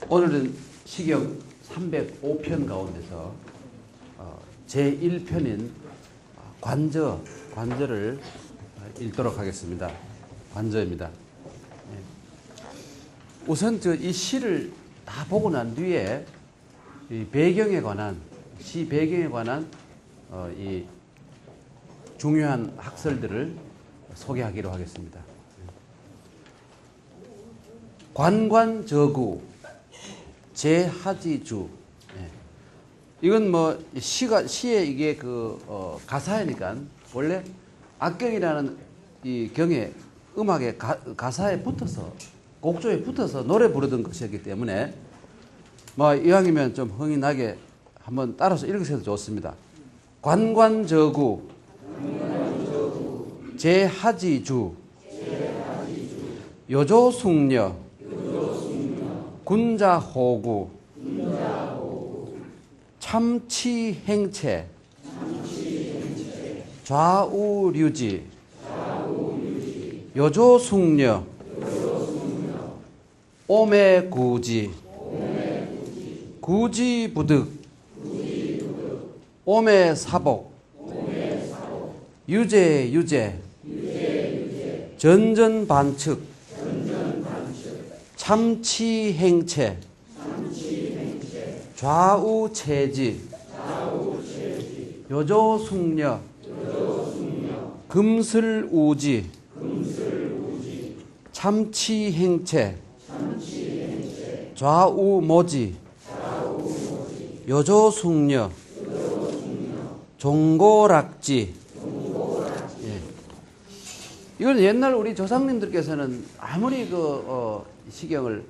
오늘은 시경 305편 가운데서 제1편인 관저를 읽도록 하겠습니다. 관저입니다. 우선 이 시를 다 보고 난 뒤에 이 배경에 관한, 시 배경에 관한 이 중요한 학설들을 소개하기로 하겠습니다. 관관저구 제하지주. 이건 뭐 시의 이게 가사이니까 원래 악경이라는 이 경에 음악의 가사에 붙어서 곡조에 붙어서 노래 부르던 것이었기 때문에 뭐 이왕이면 좀 흥이 나게 한번 따라서 읽으셔도 좋습니다. 관관저구 제하지주 요조숙녀 군자호구 참치행체 좌우류지 요조숙녀 오매구지 구지부득 오매사복 유제유제 전전반측 참치행체 좌우체지 요조숙녀 금슬우지 참치행체 좌우모지 요조숙녀 종고락지. 이건 옛날 우리 조상님들께서는 아무리 시경을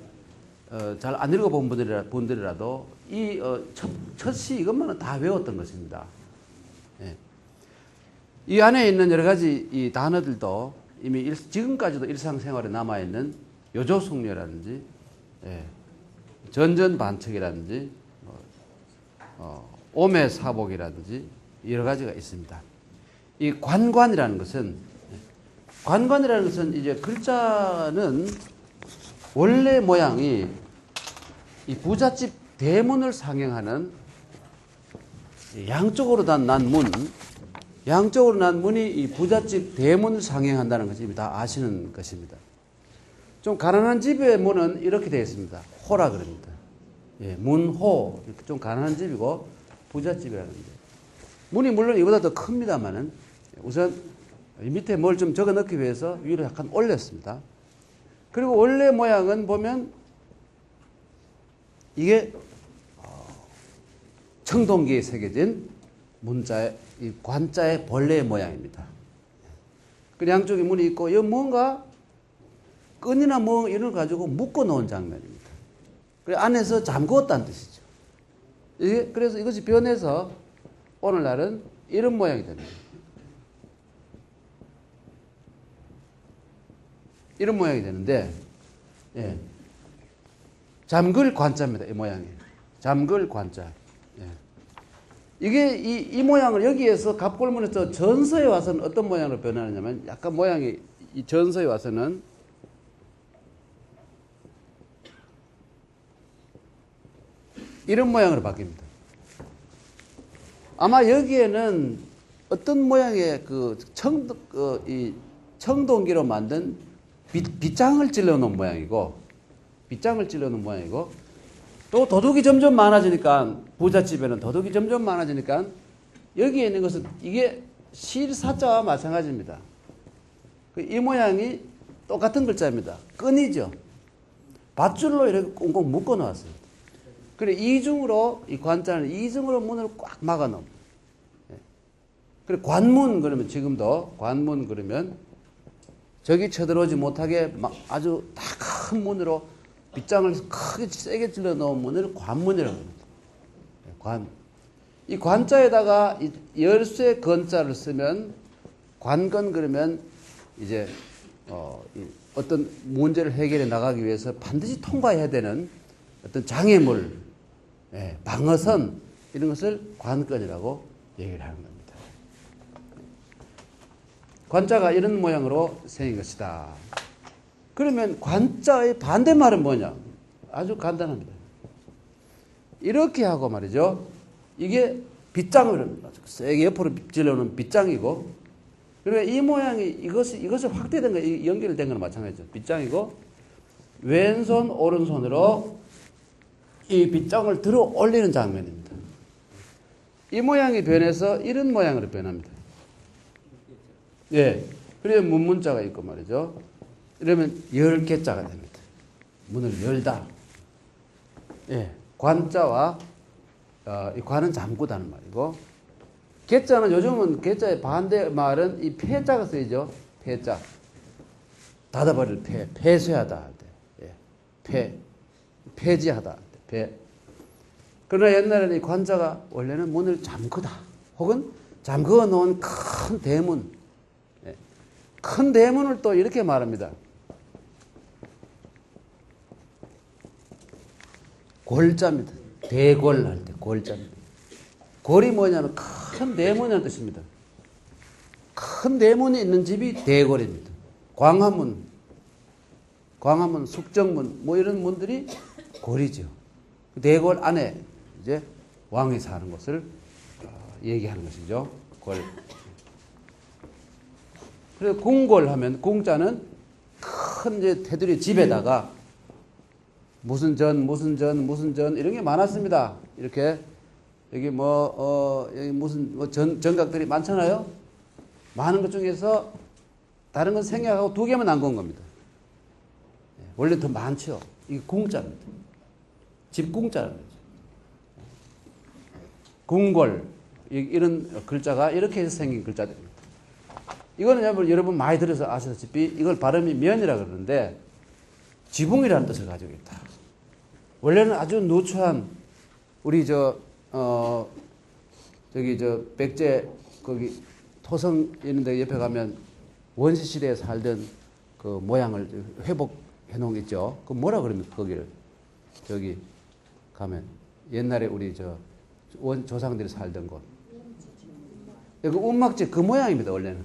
잘 안 읽어본 분들이라도 이 첫 시 이것만은 다 외웠던 것입니다. 이 안에 있는 여러 가지 이 단어들도 이미 지금까지도 일상생활에 남아있는 요조숙녀라든지 전전반측이라든지 오매사복이라든지 여러 가지가 있습니다. 이 관관이라는 것은 이제 글자는 원래 모양이 이 부잣집 대문을 상징하는 양쪽으로 난 문이 이 부잣집 대문을 상징한다는 것을 다 아시는 것입니다. 좀 가난한 집의 문은 이렇게 되어 있습니다. 호라 그럽니다. 문호. 좀 가난한 집이고 부잣집이라는데 문이 물론 이보다 더 큽니다만은 우선 밑에 뭘 좀 적어 넣기 위해서 위로 약간 올렸습니다. 그리고 원래 모양은 보면 이게 청동기에 새겨진 문자의 이 관자의 본래의 모양입니다. 그 양쪽에 문이 있고 여기 뭔가 끈이나 뭐 이런 걸 가지고 묶어 놓은 장면입니다. 그래서 안에서 잠그었다는 뜻이죠. 그래서 이것이 변해서 오늘날은 이런 모양이 됩니다. 이런 모양이 되는데, 잠글 관자입니다. 이 모양이. 잠글 관자. 이게 이 모양을 여기에서 갑골문에서 전서에 와서는 어떤 모양으로 변하느냐면 약간 모양이 이 전서에 와서는 이런 모양으로 바뀝니다. 아마 여기에는 어떤 모양의 청동기로 만든 빗장을 찔러 놓은 모양이고, 또 도둑이 점점 많아지니까, 부잣집에는 도둑이 점점 많아지니까, 여기에 있는 것은 이게 실사자와 마찬가지입니다. 이 모양이 똑같은 글자입니다. 끈이죠. 밧줄로 이렇게 꽁꽁 묶어 놓았어요. 그래, 이 관자는 이중으로 문을 꽉 막아 놓습니다. 그래, 관문 그러면 지금도 관문 그러면 적이 쳐들어오지 못하게 아주 다 큰 문으로 빗장을 크게 세게 찔러 놓은 문을 관문이라고 합니다. 이 관자에다가 열쇠 건자를 쓰면 관건 그러면 이제 어떤 문제를 해결해 나가기 위해서 반드시 통과해야 되는 어떤 장애물, 방어선 이런 것을 관건이라고 얘기를 하는 겁니다. 관자가 이런 모양으로 생긴 것이다. 그러면 관자의 반대말은 뭐냐? 아주 간단합니다. 이렇게 하고 말이죠. 이게 빗장을 세게 옆으로 찔러놓은 빗장이고, 그러면 이 모양이 이것을 확대된 거, 연결된 거는 마찬가지죠. 빗장이고, 왼손 오른손으로 이 빗장을 들어 올리는 장면입니다. 이 모양이 변해서 이런 모양으로 변합니다. 예. 그래서 문문자가 있고 말이죠. 이러면 열개자가 됩니다. 문을 열다. 예. 관자와 이 관은 잠그다는 말이고, 개자는 요즘은 개자의 반대 말은 이 폐자가 쓰이죠. 폐자. 닫아버릴 폐쇄하다 할 때. 예. 폐지하다 할 때. 폐. 그러나 옛날에는 이 관자가 원래는 문을 잠그다 혹은 잠그어 놓은 큰 대문, 큰 대문을 또 이렇게 말합니다. 골자입니다. 대골 할 때 골자입니다. 골이 뭐냐면 큰 대문이라는 뜻입니다. 큰 대문이 있는 집이 대골입니다. 광화문, 숙정문 뭐 이런 문들이 골이죠. 대골 안에 이제 왕이 사는 것을 얘기하는 것이죠. 골. 그래서 궁골 하면 궁자는 큰 이제 테두리 집에다가 무슨 전 이런 게 많았습니다. 이렇게 여기 여기 무슨 전각들이 많잖아요. 많은 것 중에서 다른 건 생략하고 두 개만 남은 겁니다. 원래 더 많죠. 이게 궁자입니다. 집궁자라는 거죠. 궁골 이런 글자가 이렇게 해서 생긴 글자들입니다. 이거는 여러분 많이 들어서 아시다시피 이걸 발음이 면이라 그러는데 지붕이라는 뜻을 가지고 있다. 원래는 아주 누추한 우리 백제 거기 토성 이런 데 옆에 가면 원시 시대에 살던 그 모양을 회복해 놓은 게 있죠. 그 뭐라 그럽니까 거기를? 저기 가면 옛날에 우리 조상들이 살던 곳. 그 운막지 그 모양입니다. 원래는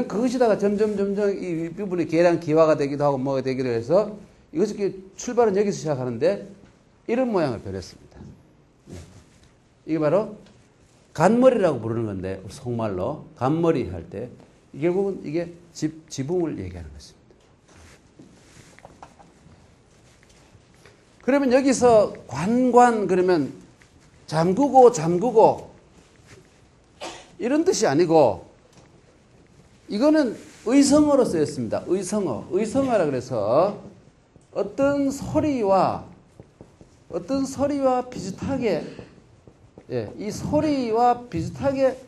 그것이다가 점점 이 부분이 계량 기화가 되기도 하고 뭐가 되기도 해서 이것이 출발은 여기서 시작하는데 이런 모양을 변했습니다. 이게 바로 간머리라고 부르는 건데 속말로 간머리 할 때 결국은 이게 지붕을 얘기하는 것입니다. 그러면 여기서 관관 그러면 잠그고 이런 뜻이 아니고 이거는 의성어로 쓰였습니다. 의성어라 그래서 어떤 소리와 비슷하게 이 소리와 비슷하게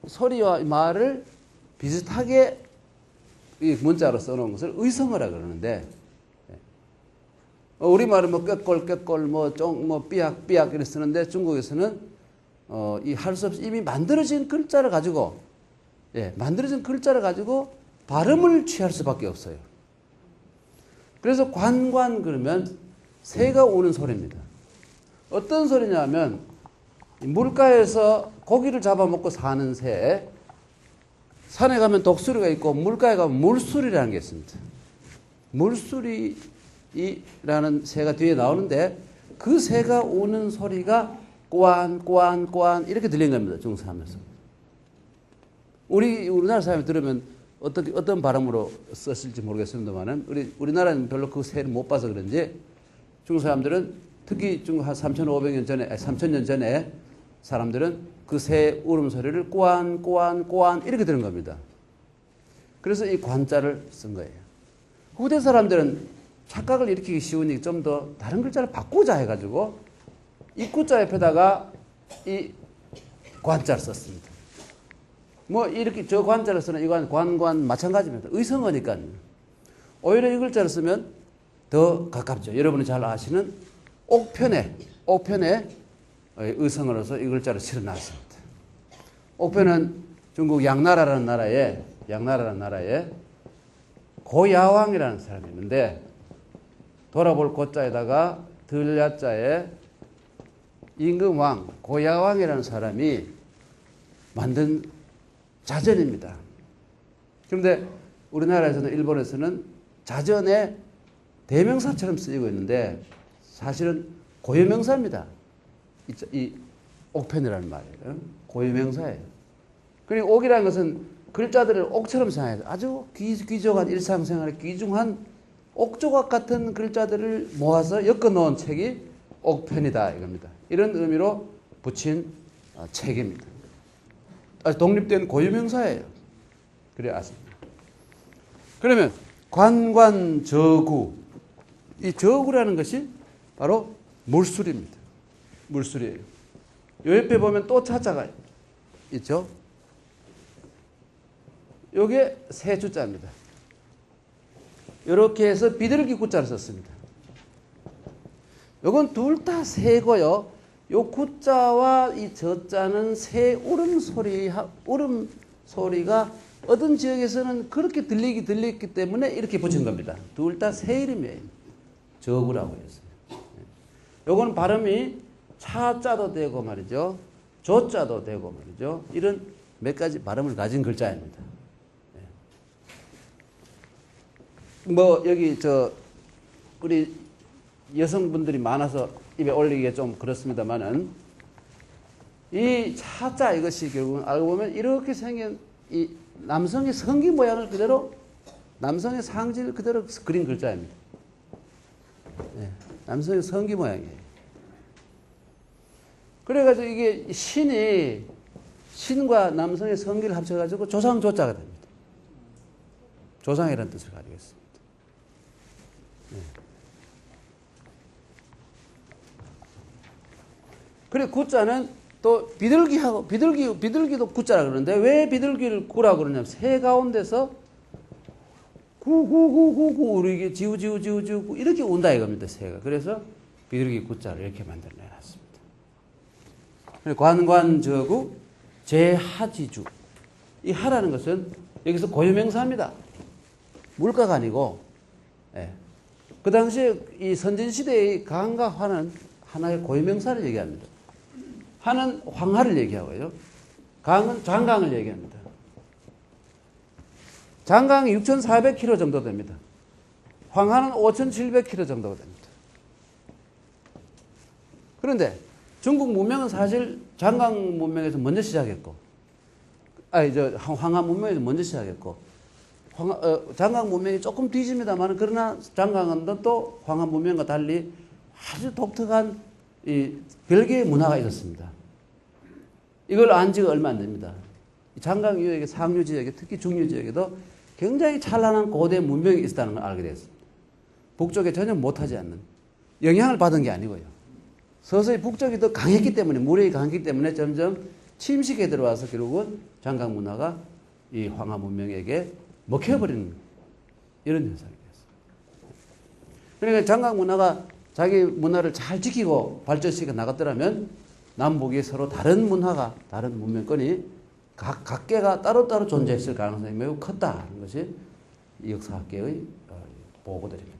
소리와 말을 비슷하게 이 문자로 써놓은 것을 의성어라 그러는데 우리말은 꾀꼴 삐약 이렇게 쓰는데 중국에서는 이 할 수 없이 이미 만들어진 글자를 가지고 발음을 취할 수밖에 없어요. 그래서 관관 그러면 새가 우는 소리입니다. 어떤 소리냐면 물가에서 고기를 잡아먹고 사는 새, 산에 가면 독수리가 있고 물가에 가면 물수리라는 게 있습니다. 물수리라는 새가 뒤에 나오는데 그 새가 우는 소리가 꼬안 이렇게 들리는 겁니다. 중사하면서. 우리나라 사람이 들으면 어떤 발음으로 썼을지 모르겠습니다만은 우리나라는 별로 그 새를 못 봐서 그런지 중국 사람들은 특히 한 3,500년 전에 사람들은 그 새 울음소리를 꼬안 이렇게 들은 겁니다. 그래서 이 관자를 쓴 거예요. 후대 사람들은 착각을 일으키기 쉬우니 좀 더 다른 글자를 바꾸자 해가지고 입구자 옆에다가 이 관자를 썼습니다. 이렇게 저 관자를 쓰는 이건 관관 마찬가지입니다. 의성어니까요. 오히려 이 글자를 쓰면 더 가깝죠. 여러분이 잘 아시는 옥편에 의성어로서 이 글자를 실어놨습니다. 옥편은 중국 양나라라는 나라에 고야왕이라는 사람이 있는데 돌아볼 고자에다가 들야자에 임금왕 고야왕이라는 사람이 만든 자전입니다. 그런데 우리나라에서는 일본에서는 자전에 대명사처럼 쓰이고 있는데 사실은 고유명사입니다. 이 옥편이라는 말이에요. 고유명사예요. 그리고 옥이라는 것은 글자들을 옥처럼 생각해서 아주 귀족한 일상생활에 귀중한 옥조각 같은 글자들을 모아서 엮어놓은 책이 옥편이다 이겁니다. 이런 의미로 붙인 책입니다. 아주 독립된 고유명사예요. 그래 아십니다. 그러면 관관저구, 이 저구라는 것이 바로 물술입니다. 물술이에요. 요 옆에 보면 또 차자가 있죠. 요게 세 주자입니다. 이렇게 해서 비둘기 구자를 썼습니다. 요건 둘 다 세고요. 요 구자와 이 저자는 새 울음소리가 어떤 지역에서는 그렇게 들렸기 때문에 이렇게 붙인 겁니다. 둘 다 새 이름이에요. 저구라고 했어요. 요건 발음이 차자도 되고 말이죠. 조자도 되고 말이죠. 이런 몇 가지 발음을 가진 글자입니다. 뭐 여기 우리 여성분들이 많아서 입에 올리기가 좀 그렇습니다만은 이 차자 이것이 결국은 알고 보면 이렇게 생긴 이 남성의 성기 모양을 그대로 남성의 상징을 그대로 그린 글자입니다. 네, 남성의 성기 모양이에요. 그래가지고 이게 신과 남성의 성기를 합쳐가지고 조상조자가 됩니다. 조상이라는 뜻을 가지고 있습니다. 네. 그리고 구자는 또 비둘기도 구자라 그러는데 왜 비둘기를 구라고 그러냐면 새 가운데서 구구구구구 우리 지우지우 이렇게 운다 이겁니다. 새가. 그래서 비둘기 구자를 이렇게 만들어 놨습니다. 관관저구 제하지주. 이 하라는 것은 여기서 고유명사입니다. 물가가 아니고, 예. 그 당시에 이 선진시대의 강과 화는 하나의 고유명사를 얘기합니다. 하는 황하를 얘기하고요. 강은 장강을 얘기합니다. 장강이 6,400km 정도 됩니다. 황하는 5,700km 정도가 됩니다. 그런데 중국 문명은 사실 장강 문명에서 먼저 시작했고, 황하 문명에서 먼저 시작했고, 장강 문명이 조금 뒤집니다만, 그러나 장강은 또 황하 문명과 달리 아주 독특한 이 별개의 문화가 있었습니다. 이걸 안 지가 얼마 안 됩니다. 장강 이후에 상류 지역에, 특히 중류 지역에도 굉장히 찬란한 고대 문명이 있었다는 걸 알게 됐습니다. 북쪽에 전혀 못하지 않는, 영향을 받은 게 아니고요. 서서히 북쪽이 더 강했기 때문에, 무력이 강했기 때문에 점점 침식에 들어와서 결국은 장강 문화가 이 황하 문명에게 먹혀버리는 이런 현상이 됐습니다. 그러니까 장강 문화가 자기 문화를 잘 지키고 발전시켜 나갔더라면 남북이 서로 다른 문화가, 다른 문명권이 각계가 따로따로 존재했을 가능성이 매우 컸다는 것이 이 역사학계의 보고들입니다.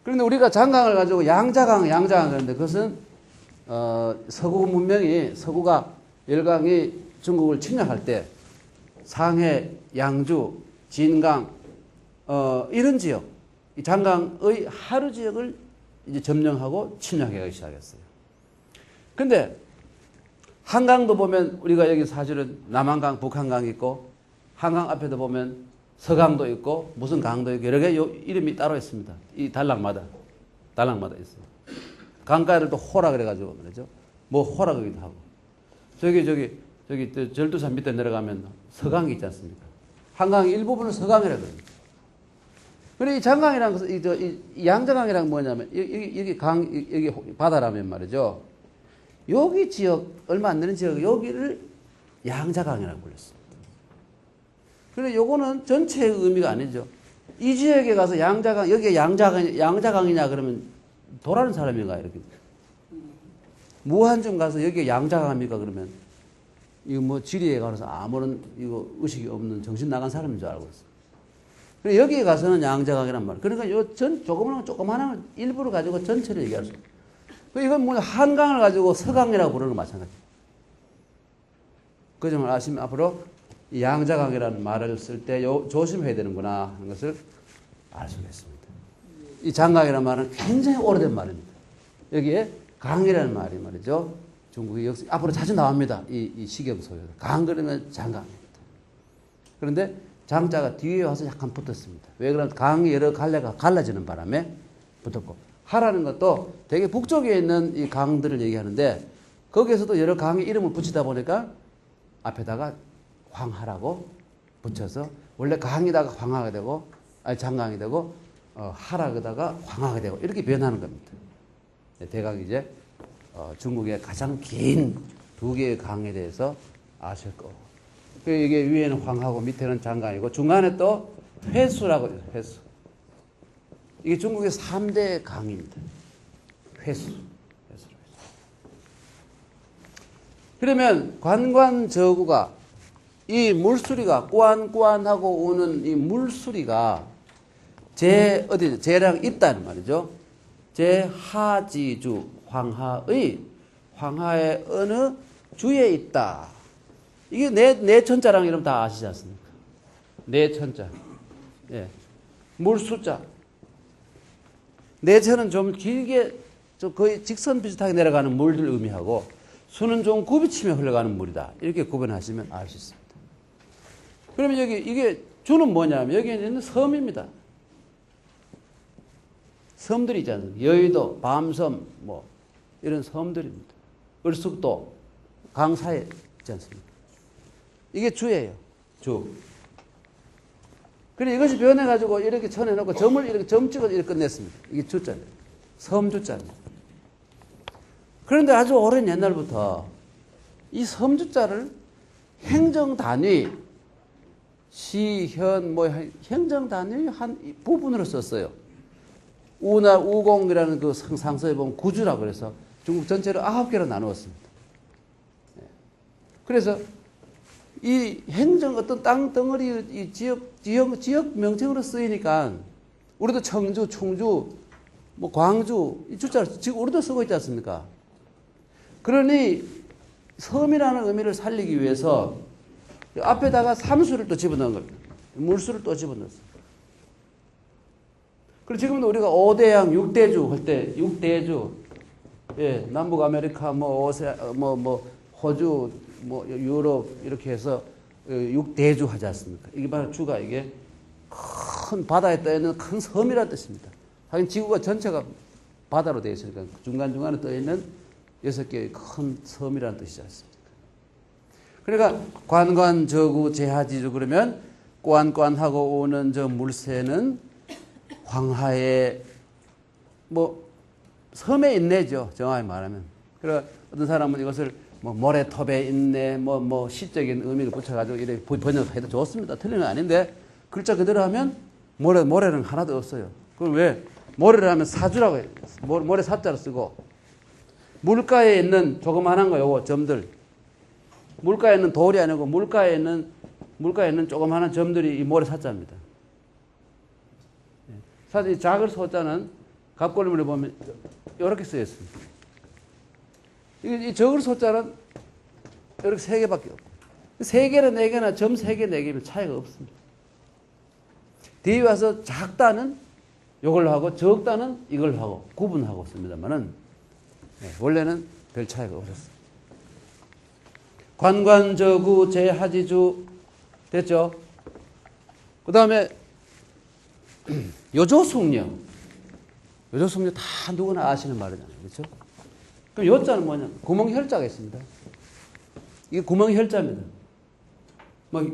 그런데 우리가 장강을 가지고 양자강 그러는데 그것은 서구 문명이, 서구가 열강이 중국을 침략할 때 상해, 양주, 진강 이런 지역, 이 장강의 하류 지역을 이제 점령하고 침략하기 시작했어요. 근데 한강도 보면 우리가 여기 사실은 남한강, 북한강이 있고, 한강 앞에도 보면 서강도 있고, 무슨 강도 있고, 여러 개 이름이 따로 있습니다. 이 단락마다 있어요. 강가를 또 호라 그래가지고 말이죠. 뭐 호라 그러기도 하고. 저기 절두산 밑에 내려가면 서강이 있지 않습니까? 한강의 일부분을 서강이라고 합니다. 그리고 이 장강이라는 것은, 이 양자강이란 뭐냐면, 여기 바다라면 말이죠. 여기 지역, 얼마 안 되는 지역, 여기를 양자강이라고 불렀습니다. 그런데 요거는 전체의 의미가 아니죠. 이 지역에 가서 여기가 양자강이냐 그러면 도라는 사람인가, 이렇게. 무한중 가서 여기가 양자강입니까, 그러면. 이거 뭐 지리에 가서 아무런 이거 의식이 없는 정신 나간 사람인 줄 알고 있어요. 그래 여기에 가서는 양자강이란 말이에요. 그러니까 요 조그마한 일부를 가지고 전체를 얘기할 수 있어요. 이건 뭐 한강을 가지고 서강이라고 부르는 거 마찬가지예요. 그 점을 아시면 앞으로 이 양자강이라는 말을 쓸 때 조심해야 되는구나 하는 것을 알 수가 있습니다. 이 장강이라는 말은 굉장히 오래된 말입니다. 여기에 강이라는 말이 말이죠. 중국의 역사 앞으로 자주 나옵니다. 이 시경소요. 강 그러면 장강입니다. 그런데 장자가 뒤에 와서 약간 붙었습니다. 왜 그러면 강이 여러 갈래가 갈라지는 바람에 붙었고 하라는 것도 되게 북쪽에 있는 이 강들을 얘기하는데 거기에서도 여러 강의 이름을 붙이다 보니까 앞에다가 황하라고 붙여서 원래 강이다가 황하게 되고 아니 장강이 되고 하라에다가 황하게 되고 이렇게 변하는 겁니다. 대강 이제 중국의 가장 긴 두 개의 강에 대해서 아실 거고 이게 위에는 황하고 밑에는 장강이고 중간에 또 회수라고 해요. 회수. 이게 중국의 3대 강입니다. 회수. 그러면 관관저구가 이 물수리가 꾸안꾸안하고 오는 이 물수리가 제랑 있다는 말이죠. 제하지주 황하의 어느 주에 있다. 이게 네 천자랑 이러면 다 아시지 않습니까? 네 천자. 예. 물수자. 네 천은 좀 길게 좀 거의 직선 비슷하게 내려가는 물들 의미하고 수는 좀 굽이치며 흘러가는 물이다. 이렇게 구분하시면 알 수 있습니다. 그러면 여기 이게 주는 뭐냐면 여기 있는 섬입니다. 섬들이 있지 않습니까? 여의도, 밤섬, 뭐 이런 섬들입니다. 을숙도, 강사에 있지 않습니까? 이게 주예요. 주. 그래 이것이 변해가지고 이렇게 쳐내놓고 점을 이렇게 점 찍어서 이렇게 끝냈습니다. 이게 주자예요. 섬주자입니다. 그런데 아주 오랜 옛날부터 이 섬주자를 행정단위, 시현, 뭐 행정단위 한 부분으로 썼어요. 우공이라는 그 상서에 보면 구주라고 그래서 중국 전체를 9개로 나누었습니다. 그래서 이 행정 어떤 땅 덩어리 이 지역 명칭으로 쓰이니까 우리도 청주, 충주, 뭐 광주 이 주자를 지금 우리도 쓰고 있지 않습니까? 그러니 섬이라는 의미를 살리기 위해서 앞에다가 삼수를 또 집어넣은 겁니다. 물수를 또 집어넣었어요. 그리고 지금도 우리가 5대양 6대주 할 때 6대주 예, 남북 아메리카 뭐 호주 뭐 유럽 이렇게 해서 6대주 하지 않습니까? 이게 바로 주가 이게 큰 바다에 떠 있는 큰 섬이라는 뜻입니다. 하긴 지구가 전체가 바다로 되어 있으니까 중간중간에 떠 있는 6개의 큰 섬이라는 뜻이지 않습니까? 그러니까 관관저구 제하지주 그러면 꾸안꾸안하고 오는 저 물새는 황하의 뭐 섬에 있네죠. 정확히 말하면. 그러니까 어떤 사람은 이것을 뭐 모래톱에 있네 뭐 시적인 의미를 붙여가지고 이렇게 번역해도 좋습니다. 틀린 건 아닌데 글자 그대로 하면 모래는 하나도 없어요. 그럼 왜 모래를 하면 사주라고 해요. 모래 사자를 쓰고 물가에 있는 조그만한 거 요거 점들 물가에 있는 돌이 아니고 물가에 있는 조그만한 점들이 이 모래 사자입니다. 사실 이 작을 소자는 갑골문에 보면 이렇게 쓰여 있습니다. 이 적을 소자는 이렇게 3개밖에 없고 3개나 4개나 점 3개 4개면 차이가 없습니다. 뒤에 와서 작다는 이걸로 하고 적다는 이걸 하고 구분하고 씁니다만은 원래는 별 차이가 없었습니다. 관관저구 제하지주 됐죠? 그 다음에 요조숙녀 다 누구나 아시는 말이잖아요. 그렇죠? 그럼 요자는 뭐냐? 구멍혈자가 있습니다. 이게 구멍혈자입니다.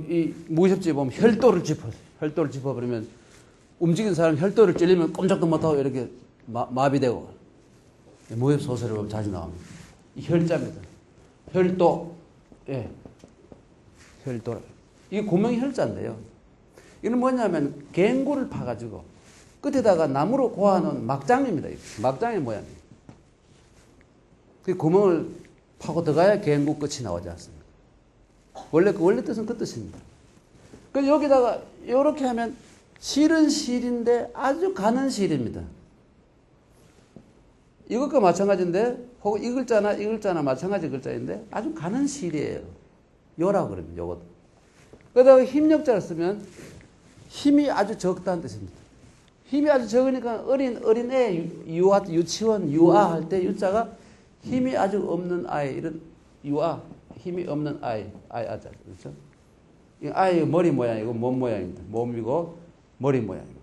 이 무협지에 보면 혈도를 짚어버리면 움직이는 사람 혈도를 찔리면 꼼짝도 못하고 이렇게 마비되고 무협 소설에 보면 자주 나옵니다. 이 혈자입니다. 혈도, 예, 혈도. 이게 구멍혈자인데요. 이는 뭐냐면 갱구를 파가지고 끝에다가 나무로 고아놓은 막장입니다. 막장의 모양이에요. 그 구멍을 파고 들어가야 갱구 끝이 나오지 않습니까? 원래 뜻은 그 뜻입니다. 그래서 여기다가 이렇게 하면 실은 실인데 아주 가는 실입니다. 이것과 마찬가지인데 혹은 이 글자나 마찬가지 글자인데 아주 가는 실이에요. 요라고 그럽니다. 요것도. 그러다가 힘력자를 쓰면 힘이 아주 적다는 뜻입니다. 힘이 아주 적으니까 어린애, 유치원, 유아 할 때 유자가 힘이 아주 없는 아이, 이런 유아, 힘이 없는 아자. 그렇죠? 이 아이의 머리 모양이고 몸 모양입니다. 몸이고 머리 모양입니다.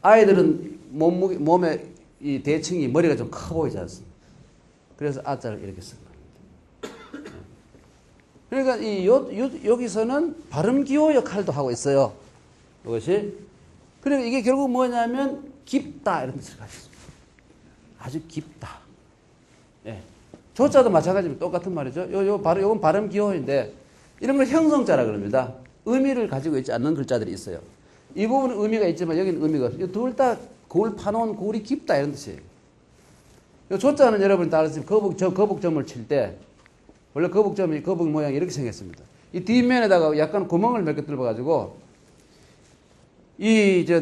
아이들은 몸의 이 대칭이 머리가 좀 커 보이지 않습니까? 그래서 아자를 이렇게 쓴 겁니다. 그러니까 여기서는 발음 기호 역할도 하고 있어요. 이것이. 그리고 이게 결국 뭐냐면 깊다 이런 뜻을 가지고 있습니다. 아주 깊다. 예. 조자도 마찬가지입니다. 똑같은 말이죠. 요건 발음 기호인데 이런 걸 형성자라 그럽니다. 의미를 가지고 있지 않는 글자들이 있어요. 이 부분은 의미가 있지만 여기는 의미가 없어요. 둘 다 거울 파놓은 거울이 깊다 이런 뜻이에요. 요 조자는 여러분이 다 아시죠? 거북점을 칠 때 원래 거북 모양이 이렇게 생겼습니다. 이 뒷면에다가 약간 구멍을 몇 개 뚫어가지고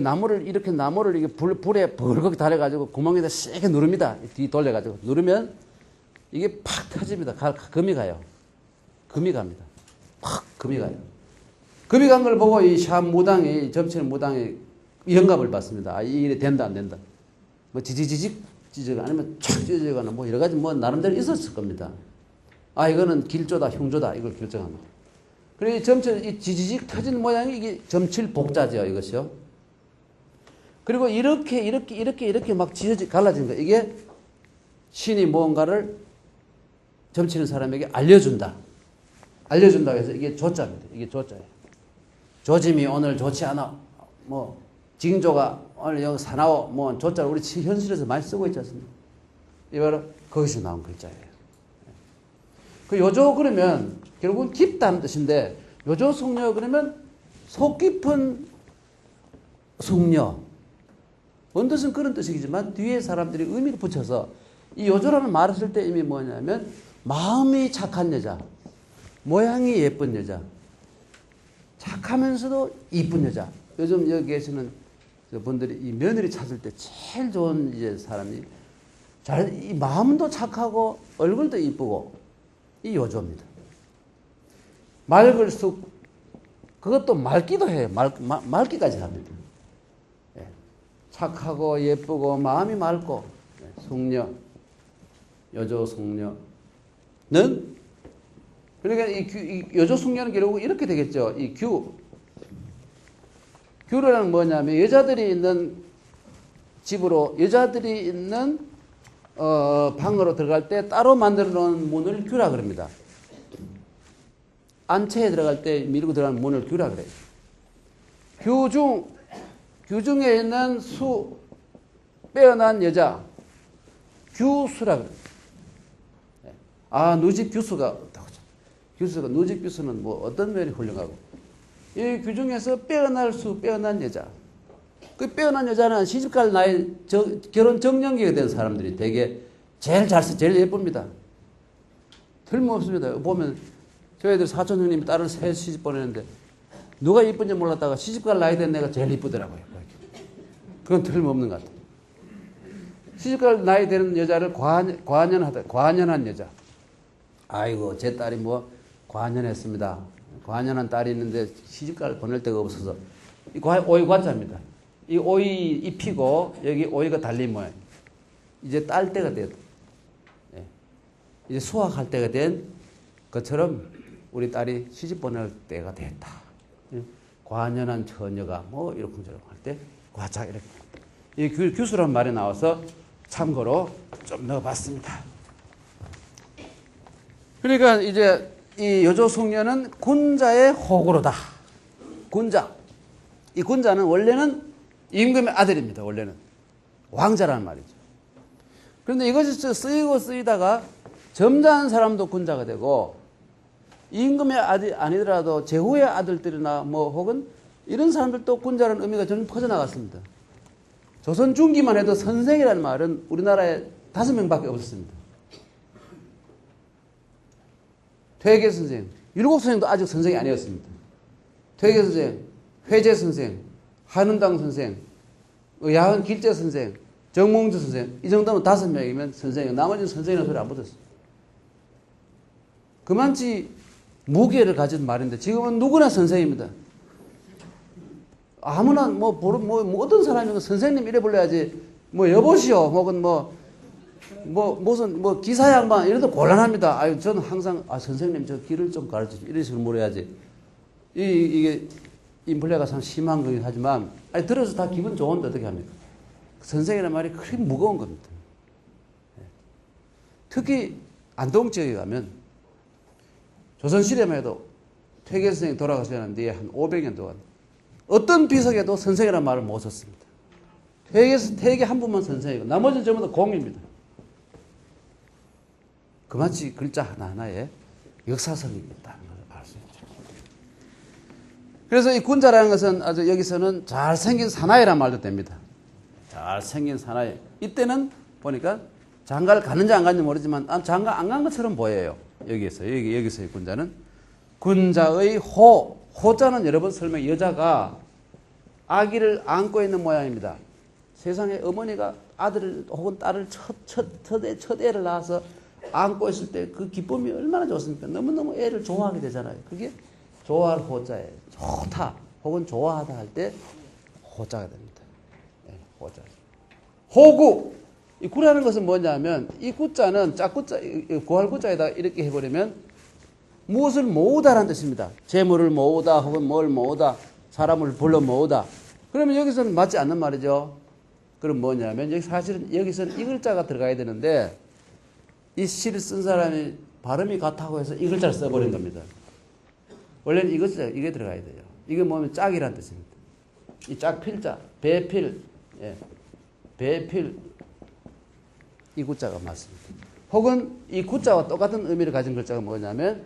나무를 이렇게 불에 벌겋게 달여가지고 구멍에다 세게 누릅니다. 뒤 돌려가지고 누르면 이게 팍 터집니다. 금이 가요. 금이 갑니다. 팍 금이 가요. 금이 간 걸 보고 이 샵 무당이 점치는 무당이 영감을 받습니다. 아, 이게 된다 안 된다. 뭐 지지직 찢어가 아니면 촥 찢어가나 뭐 여러 가지 뭐 나름대로 있었을 겁니다. 아 이거는 길조다 흉조다 이걸 결정합니다. 그리고 이 지지직 터진 모양이 이게 점칠 복자죠 이것이요. 그리고 이렇게 막 갈라진 거 이게 신이 무언가를 점치는 사람에게 알려준다 해서 이게 조자입니다. 이게 조자예요. 조짐이 오늘 좋지 않아. 뭐 징조가 오늘 여기 사나워. 뭐 조자를 우리 현실에서 많이 쓰고 있지 않습니까? 이 바로 거기서 나온 글자예요. 그 요조 그러면 결국은 깊다는 뜻인데 요조 숙녀 그러면 속 깊은 숙녀. 뭔 뜻은 그런 뜻이지만 뒤에 사람들이 의미를 붙여서 이 요조라는 말을 쓸 때 의미 뭐냐면 마음이 착한 여자, 모양이 예쁜 여자, 착하면서도 이쁜 여자. 요즘 여기 계시는 분들이 이 며느리 찾을 때 제일 좋은 이제 사람이 이 마음도 착하고 얼굴도 이쁘고 이 요조입니다. 맑을수록 그것도 맑기도 해요. 맑기까지 합니다. 예. 착하고 예쁘고 마음이 맑고 숙녀, 여조 숙녀는 그러니까 이 여조 숙녀는 결국 이렇게 되겠죠. 이 규라는 뭐냐면 여자들이 있는 집으로 여자들이 있는 방으로 들어갈 때 따로 만들어 놓은 문을 규라 그럽니다. 안채에 들어갈 때 밀고 들어가는 문을 규라 그래요. 규중에 있는 빼어난 여자 규수라 그래요. 아, 누집 규수가 없다고 하죠. 누집 규수는 뭐 어떤 면이 훌륭하고 이 규중에서 빼어난 여자. 그 빼어난 여자는 시집갈 나이 결혼 정년기가 된 사람들이 되게 제일 예쁩니다. 틀림없습니다. 보면 저희들 사촌 형님이 딸을 새 시집 보내는데 누가 이쁜지 몰랐다가 시집갈 나이 된 애가 제일 이쁘더라고요. 그건 틀림없는 것 같아요. 시집갈 나이 되는 여자를 과년한 여자. 아이고 제 딸이 뭐 과년했습니다. 과년한 딸이 있는데 시집갈 보낼 데가 없어서 오이 과자입니다. 이 오이 잎이고 여기 오이가 달린 모양. 이제 딸 때가 됐다. 예. 이제 수확할 때가 된 것처럼 우리 딸이 시집 보낼 때가 됐다. 예. 과년한 처녀가 뭐 이렇게 저렇게 할 때 과자 이렇게. 이 규수란 말이 나와서 참고로 좀 넣어봤습니다. 그러니까 이제 이 여조 숙녀는 군자의 호구로다. 군자. 이 군자는 원래는 임금의 아들입니다. 원래는 왕자라는 말이죠. 그런데 이것이 쓰이다가 점잖은 사람도 군자가 되고 임금의 아들이 아니더라도 제후의 아들들이나 뭐 혹은 이런 사람들도 군자라는 의미가 점점 퍼져나갔습니다. 조선 중기만 해도 선생이라는 말은 우리나라에 5명밖에 없었습니다. 퇴계 선생, 율곡 선생도 아직 선생이 아니었습니다. 퇴계 선생, 회재 선생, 한은당 선생, 야흔 길재 선생, 정몽주 선생 이 정도면 5명이면 선생이고 나머지는 선생이라는 소리 안 붙었어요. 그만치 무게를 가진 말인데 지금은 누구나 선생입니다. 아무나 뭐 어떤 사람이 선생님 이래 불러야지 뭐 여보시오 혹은 무슨 기사 양반 이래도 곤란합니다. 아유 저는 항상 선생님 저 길을 좀 가르쳐 주세요. 이런 식으로 물어야지. 이게 인플레가 참 심한 거긴 하지만 들어서 다 기분 좋은데 어떻게 합니까? 선생이라는 말이 그렇게 무거운 겁니다. 특히 안동 지역에 가면 조선시대만 해도 퇴계 선생이 돌아가시는 뒤에 한 500년 동안 어떤 비석에도 선생이라는 말을 못 썼습니다. 퇴계 한 분만 선생이고 나머지는 전부 다 공입니다. 그마치 글자 하나하나에 역사성이 있다는 걸 알 수 있죠. 그래서 이 군자라는 것은 아주 여기서는 잘생긴 사나이란 말도 됩니다. 잘생긴 사나이. 이때는 보니까 장가를 갔는지 안 갔는지 모르지만 장가 안 간 것처럼 보여요. 여기서의 군자는 군자의 호자는 여러분 설명 여자가 아기를 안고 있는 모양입니다. 세상에 어머니가 아들을 혹은 딸을 첫 애를 낳아서 안고 있을 때 그 기쁨이 얼마나 좋습니까? 너무너무 애를 좋아하게 되잖아요. 그게 좋아할 호자예요. 좋다 혹은 좋아하다 할 때 호자가 됩니다. 네, 호자. 호구. 이 구라는 것은 뭐냐면 이 구자는 짝구자, 구할 구자에다 이렇게 해버리면 무엇을 모으다라는 뜻입니다. 재물을 모으다 혹은 뭘 모으다 사람을 불러 모으다. 그러면 여기서는 맞지 않는 말이죠. 그럼 뭐냐면 사실은 여기서는 이 글자가 들어가야 되는데 이 시를 쓴 사람이 발음이 같다고 해서 이 글자를 써버린 겁니다. 원래는 이게 들어가야 돼요. 이게 뭐냐면 짝이라는 뜻입니다. 이 짝필자, 배필, 배필 이 구자가 맞습니다. 혹은 이 구자와 똑같은 의미를 가진 글자가 뭐냐면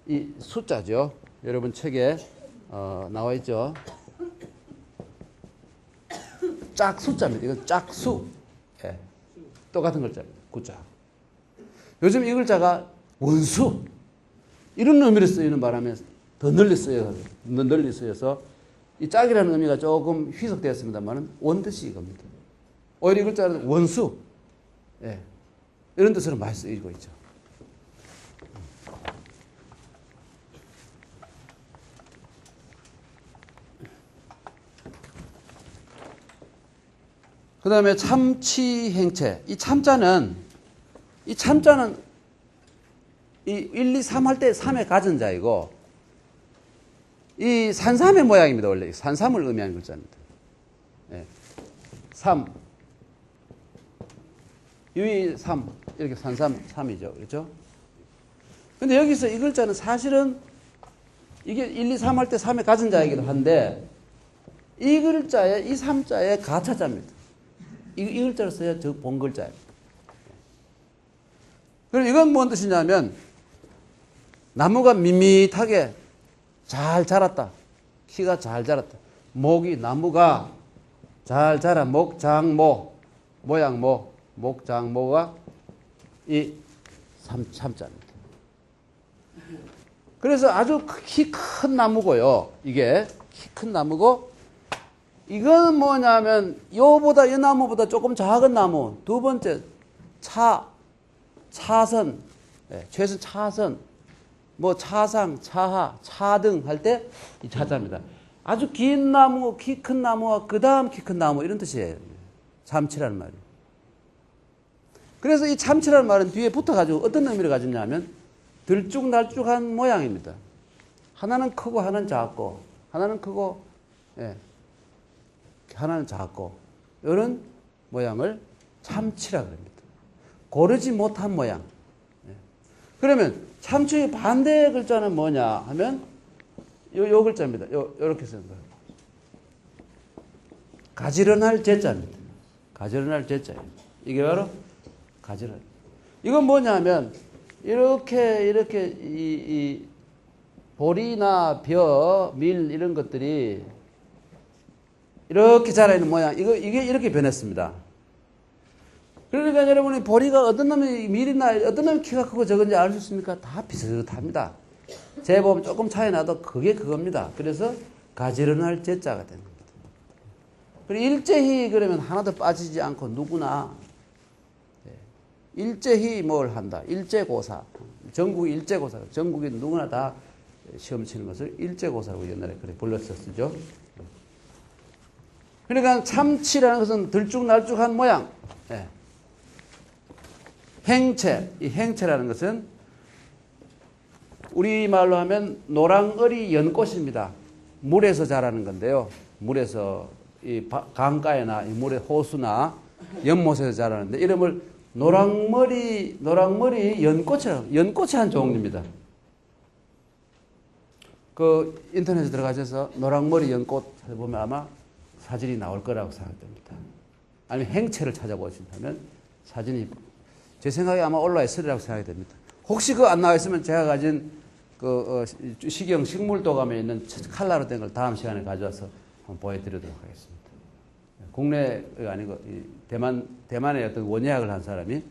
이 숫자죠. 여러분 책에 나와 있죠. 짝숫자입니다. 이건 짝수. 똑같은 글자입니다. 구자. 요즘 이 글자가 원수 이런 의미로 쓰이는 바람에 더 널리 쓰여서 이 짝이라는 의미가 조금 희석되었습니다만 원뜻이 이겁니다. 오히려 이 글자는 원수 이런 뜻으로 많이 쓰이고 있죠. 그 다음에 참치행체. 이 참자는 이 1, 2, 3 할 때 3의 가전자이고 이 산삼의 모양입니다. 원래 산삼을 의미하는 글자입니다. 3 유의 3 이렇게 산삼 3이죠. 그렇죠? 근데 여기서 이 글자는 사실은 이게 1, 2, 3 할 때 3의 가전자이기도 한데 이 글자에 이 3자의 가차자입니다. 이 글자를 써야 저 본 글자입니다. 그럼 이건 뭔 뜻이냐면 나무가 밋밋하게 잘 자랐다. 키가 잘 자랐다. 나무가 잘 자라. 목장모, 모양모, 목장모가 이 참자입니다. 그래서 아주 키 큰 나무고요. 이게 키 큰 나무고 이건 뭐냐면 이 나무보다 조금 작은 나무. 두 번째 차선, 최선 차선, 차상, 차하, 차등 할 때 이 차자입니다. 아주 긴 나무, 키 큰 나무와 그 다음 키 큰 나무 이런 뜻이에요. 참치라는 말이. 그래서 이 참치라는 말은 뒤에 붙어가지고 어떤 의미를 가졌냐면 들쭉날쭉한 모양입니다. 하나는 크고 하나는 작고 하나는 크고 하나는 작고 이런 모양을 참치라고 합니다. 고르지 못한 모양. 그러면 참치의 반대의 글자는 뭐냐 하면 요 글자입니다. 요렇게 쓰는 거예요. 가지런할 제자입니다. 가지런할 제자예요. 이게 바로 가지런. 이건 뭐냐 하면 이렇게 이 보리나 벼, 밀 이런 것들이 이렇게 자라있는 모양. 이게 이렇게 변했습니다. 그러니까 여러분이 보리가 어떤 놈이 밀이나 어떤 놈이 키가 크고 적은지 알 수 있습니까? 다 비슷합니다. 제법 조금 차이 나도 그게 그겁니다. 그래서 가지런할 제자가 되는 겁니다. 그리고 일제히 그러면 하나도 빠지지 않고 누구나 일제히 뭘 한다. 일제고사. 전국이 일제고사. 전국에 누구나 다 시험 치는 것을 일제고사라고 옛날에 그래 불렀었죠. 그러니까 참치라는 것은 들쭉날쭉한 모양. 예. 행체, 이 행체라는 것은 우리말로 하면 노랑어리 연꽃입니다. 물에서 자라는 건데요. 물에서 이 강가에나 이 물의 호수나 연못에서 자라는데 이름을 노랑머리 연꽃이라고, 연꽃의 한 종류입니다. 그 인터넷에 들어가셔서 노랑머리 연꽃 보면 아마 사진이 나올 거라고 생각됩니다. 아니면 행체를 찾아보신다면 사진이 제 생각에 아마 올라와 있으리라고 생각이 됩니다. 혹시 그거 안 나와 있으면 제가 가진 그 식용 식물도감에 있는 칼라로 된 걸 다음 시간에 가져와서 한번 보여드리도록 하겠습니다. 국내가 아니고 대만의 어떤 원예학을 한 사람이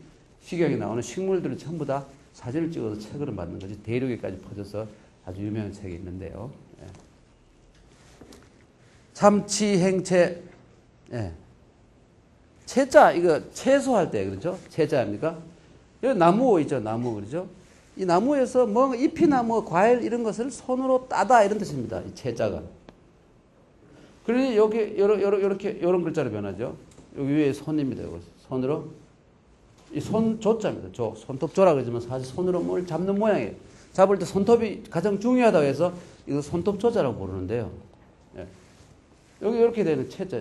식용에 나오는 식물들을 전부 다 사진을 찍어서 책으로 만든 것이 대륙에까지 퍼져서 아주 유명한 책이 있는데요. 예. 참치 행채, 예. 채자 이거 채소할 때 그렇죠? 채자입니까? 여기 나무 있죠, 나무 그렇죠? 이 나무에서 뭐 잎이나 뭐 과일 이런 것을 손으로 따다 이런 뜻입니다. 이 채자가. 그러니 여기 이렇게 이런 글자로 변하죠. 여기 위에 손입니다. 이거. 손으로 이 손조자입니다. 조 손톱조라 그러지만 사실 손으로 뭘 잡는 모양이에요. 잡을 때 손톱이 가장 중요하다고 해서 이거 손톱조자라고 부르는데요. 예. 여기 이렇게 되는 채자,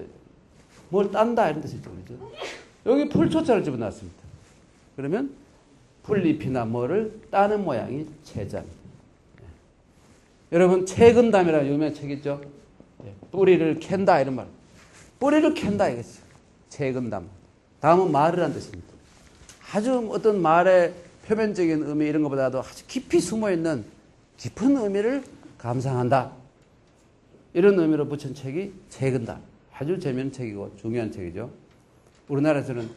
뭘 딴다 이런 뜻이죠, 그렇죠? 여기 풀초자를 집어넣습니다. 그러면 풀잎이나 뭐를 따는 모양이 채자입니다. 예. 여러분 채근담이라는 유명한 책 있죠? 예. 뿌리를 캔다 이런 말. 뿌리를 캔다 이거죠. 채근담. 다음은 말이라는 뜻입니다. 아주 어떤 말의 표면적인 의미 이런 것보다도 아주 깊이 숨어있는 깊은 의미를 감상한다. 이런 의미로 붙인 책이 채근담. 아주 재미있는 책이고 중요한 책이죠. 우리나라에서는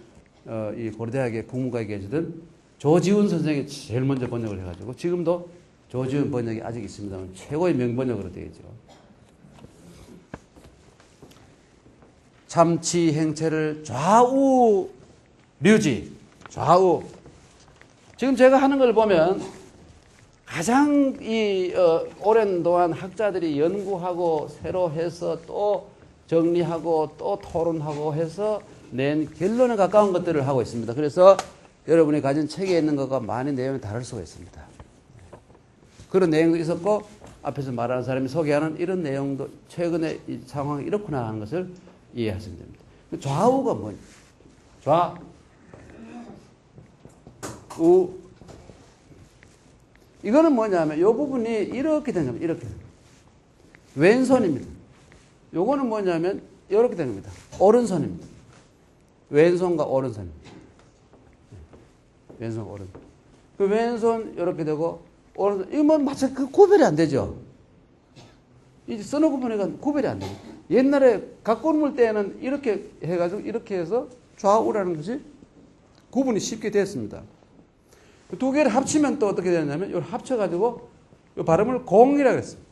이 고려대학의 국문과에 계시던 조지훈 선생이 제일 먼저 번역을 해가지고 지금도 조지훈 번역이 아직 있습니다만 최고의 명번역으로 되어 있죠. 참치 행체를 좌우 류지, 좌우. 지금 제가 하는 걸 보면 가장 오랜 동안 학자들이 연구하고 새로 해서 또 정리하고 또 토론하고 해서 낸 결론에 가까운 것들을 하고 있습니다. 그래서 여러분이 가진 책에 있는 것과 많이 내용이 다를 수가 있습니다. 그런 내용도 있었고 앞에서 말하는 사람이 소개하는 이런 내용도 최근에 이 상황이 이렇구나 하는 것을 이해하시면 됩니다. 좌우가 뭐냐? 좌우. 이거는 뭐냐면 이 부분이 이렇게 되는 겁니다. 이렇게. 왼손입니다. 요거는 뭐냐면 이렇게 되는 겁니다. 오른손입니다. 왼손과 오른손입니다. 왼손, 오른손. 그 왼손 이렇게 되고 오른손. 이거 뭐 마치 그 구별이 안 되죠. 이 써놓고 보니까 구별이 안 됩니다. 옛날에 각골 물 때는 이렇게 해가지고 이렇게 해서 좌우라는 것이 구분이 쉽게 됐습니다. 두 개를 합치면 또 어떻게 되냐면 이걸 합쳐가지고 이 발음을 공이라고 했습니다.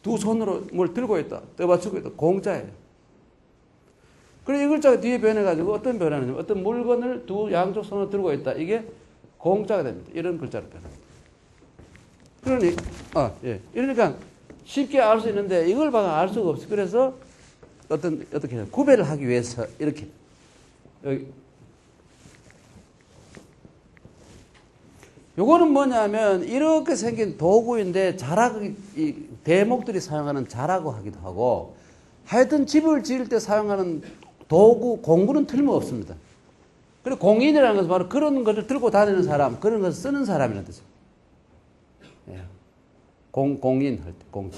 두 손으로 뭘 들고 있다, 떠받치고 있다, 공자예요. 그리고 이 글자가 뒤에 변해가지고 어떤 변화냐면 어떤 물건을 두 양쪽 손으로 들고 있다. 이게 공자가 됩니다. 이런 글자로 변합니다. 그러니까 쉽게 알 수 있는데 이걸 알 수가 없어요. 그래서 어떻게 해요? 구별을 하기 위해서 이렇게 여기 요거는 뭐냐면 이렇게 생긴 도구인데 이 대목들이 사용하는 자라고 하기도 하고 하여튼 집을 지을 때 사용하는 도구, 공구는 틀림없습니다. 그리고 공인이라는 것은 바로 그런 것을 들고 다니는 사람, 그런 것을 쓰는 사람이라는 뜻입니다. 예. 공인 할 때, 공인.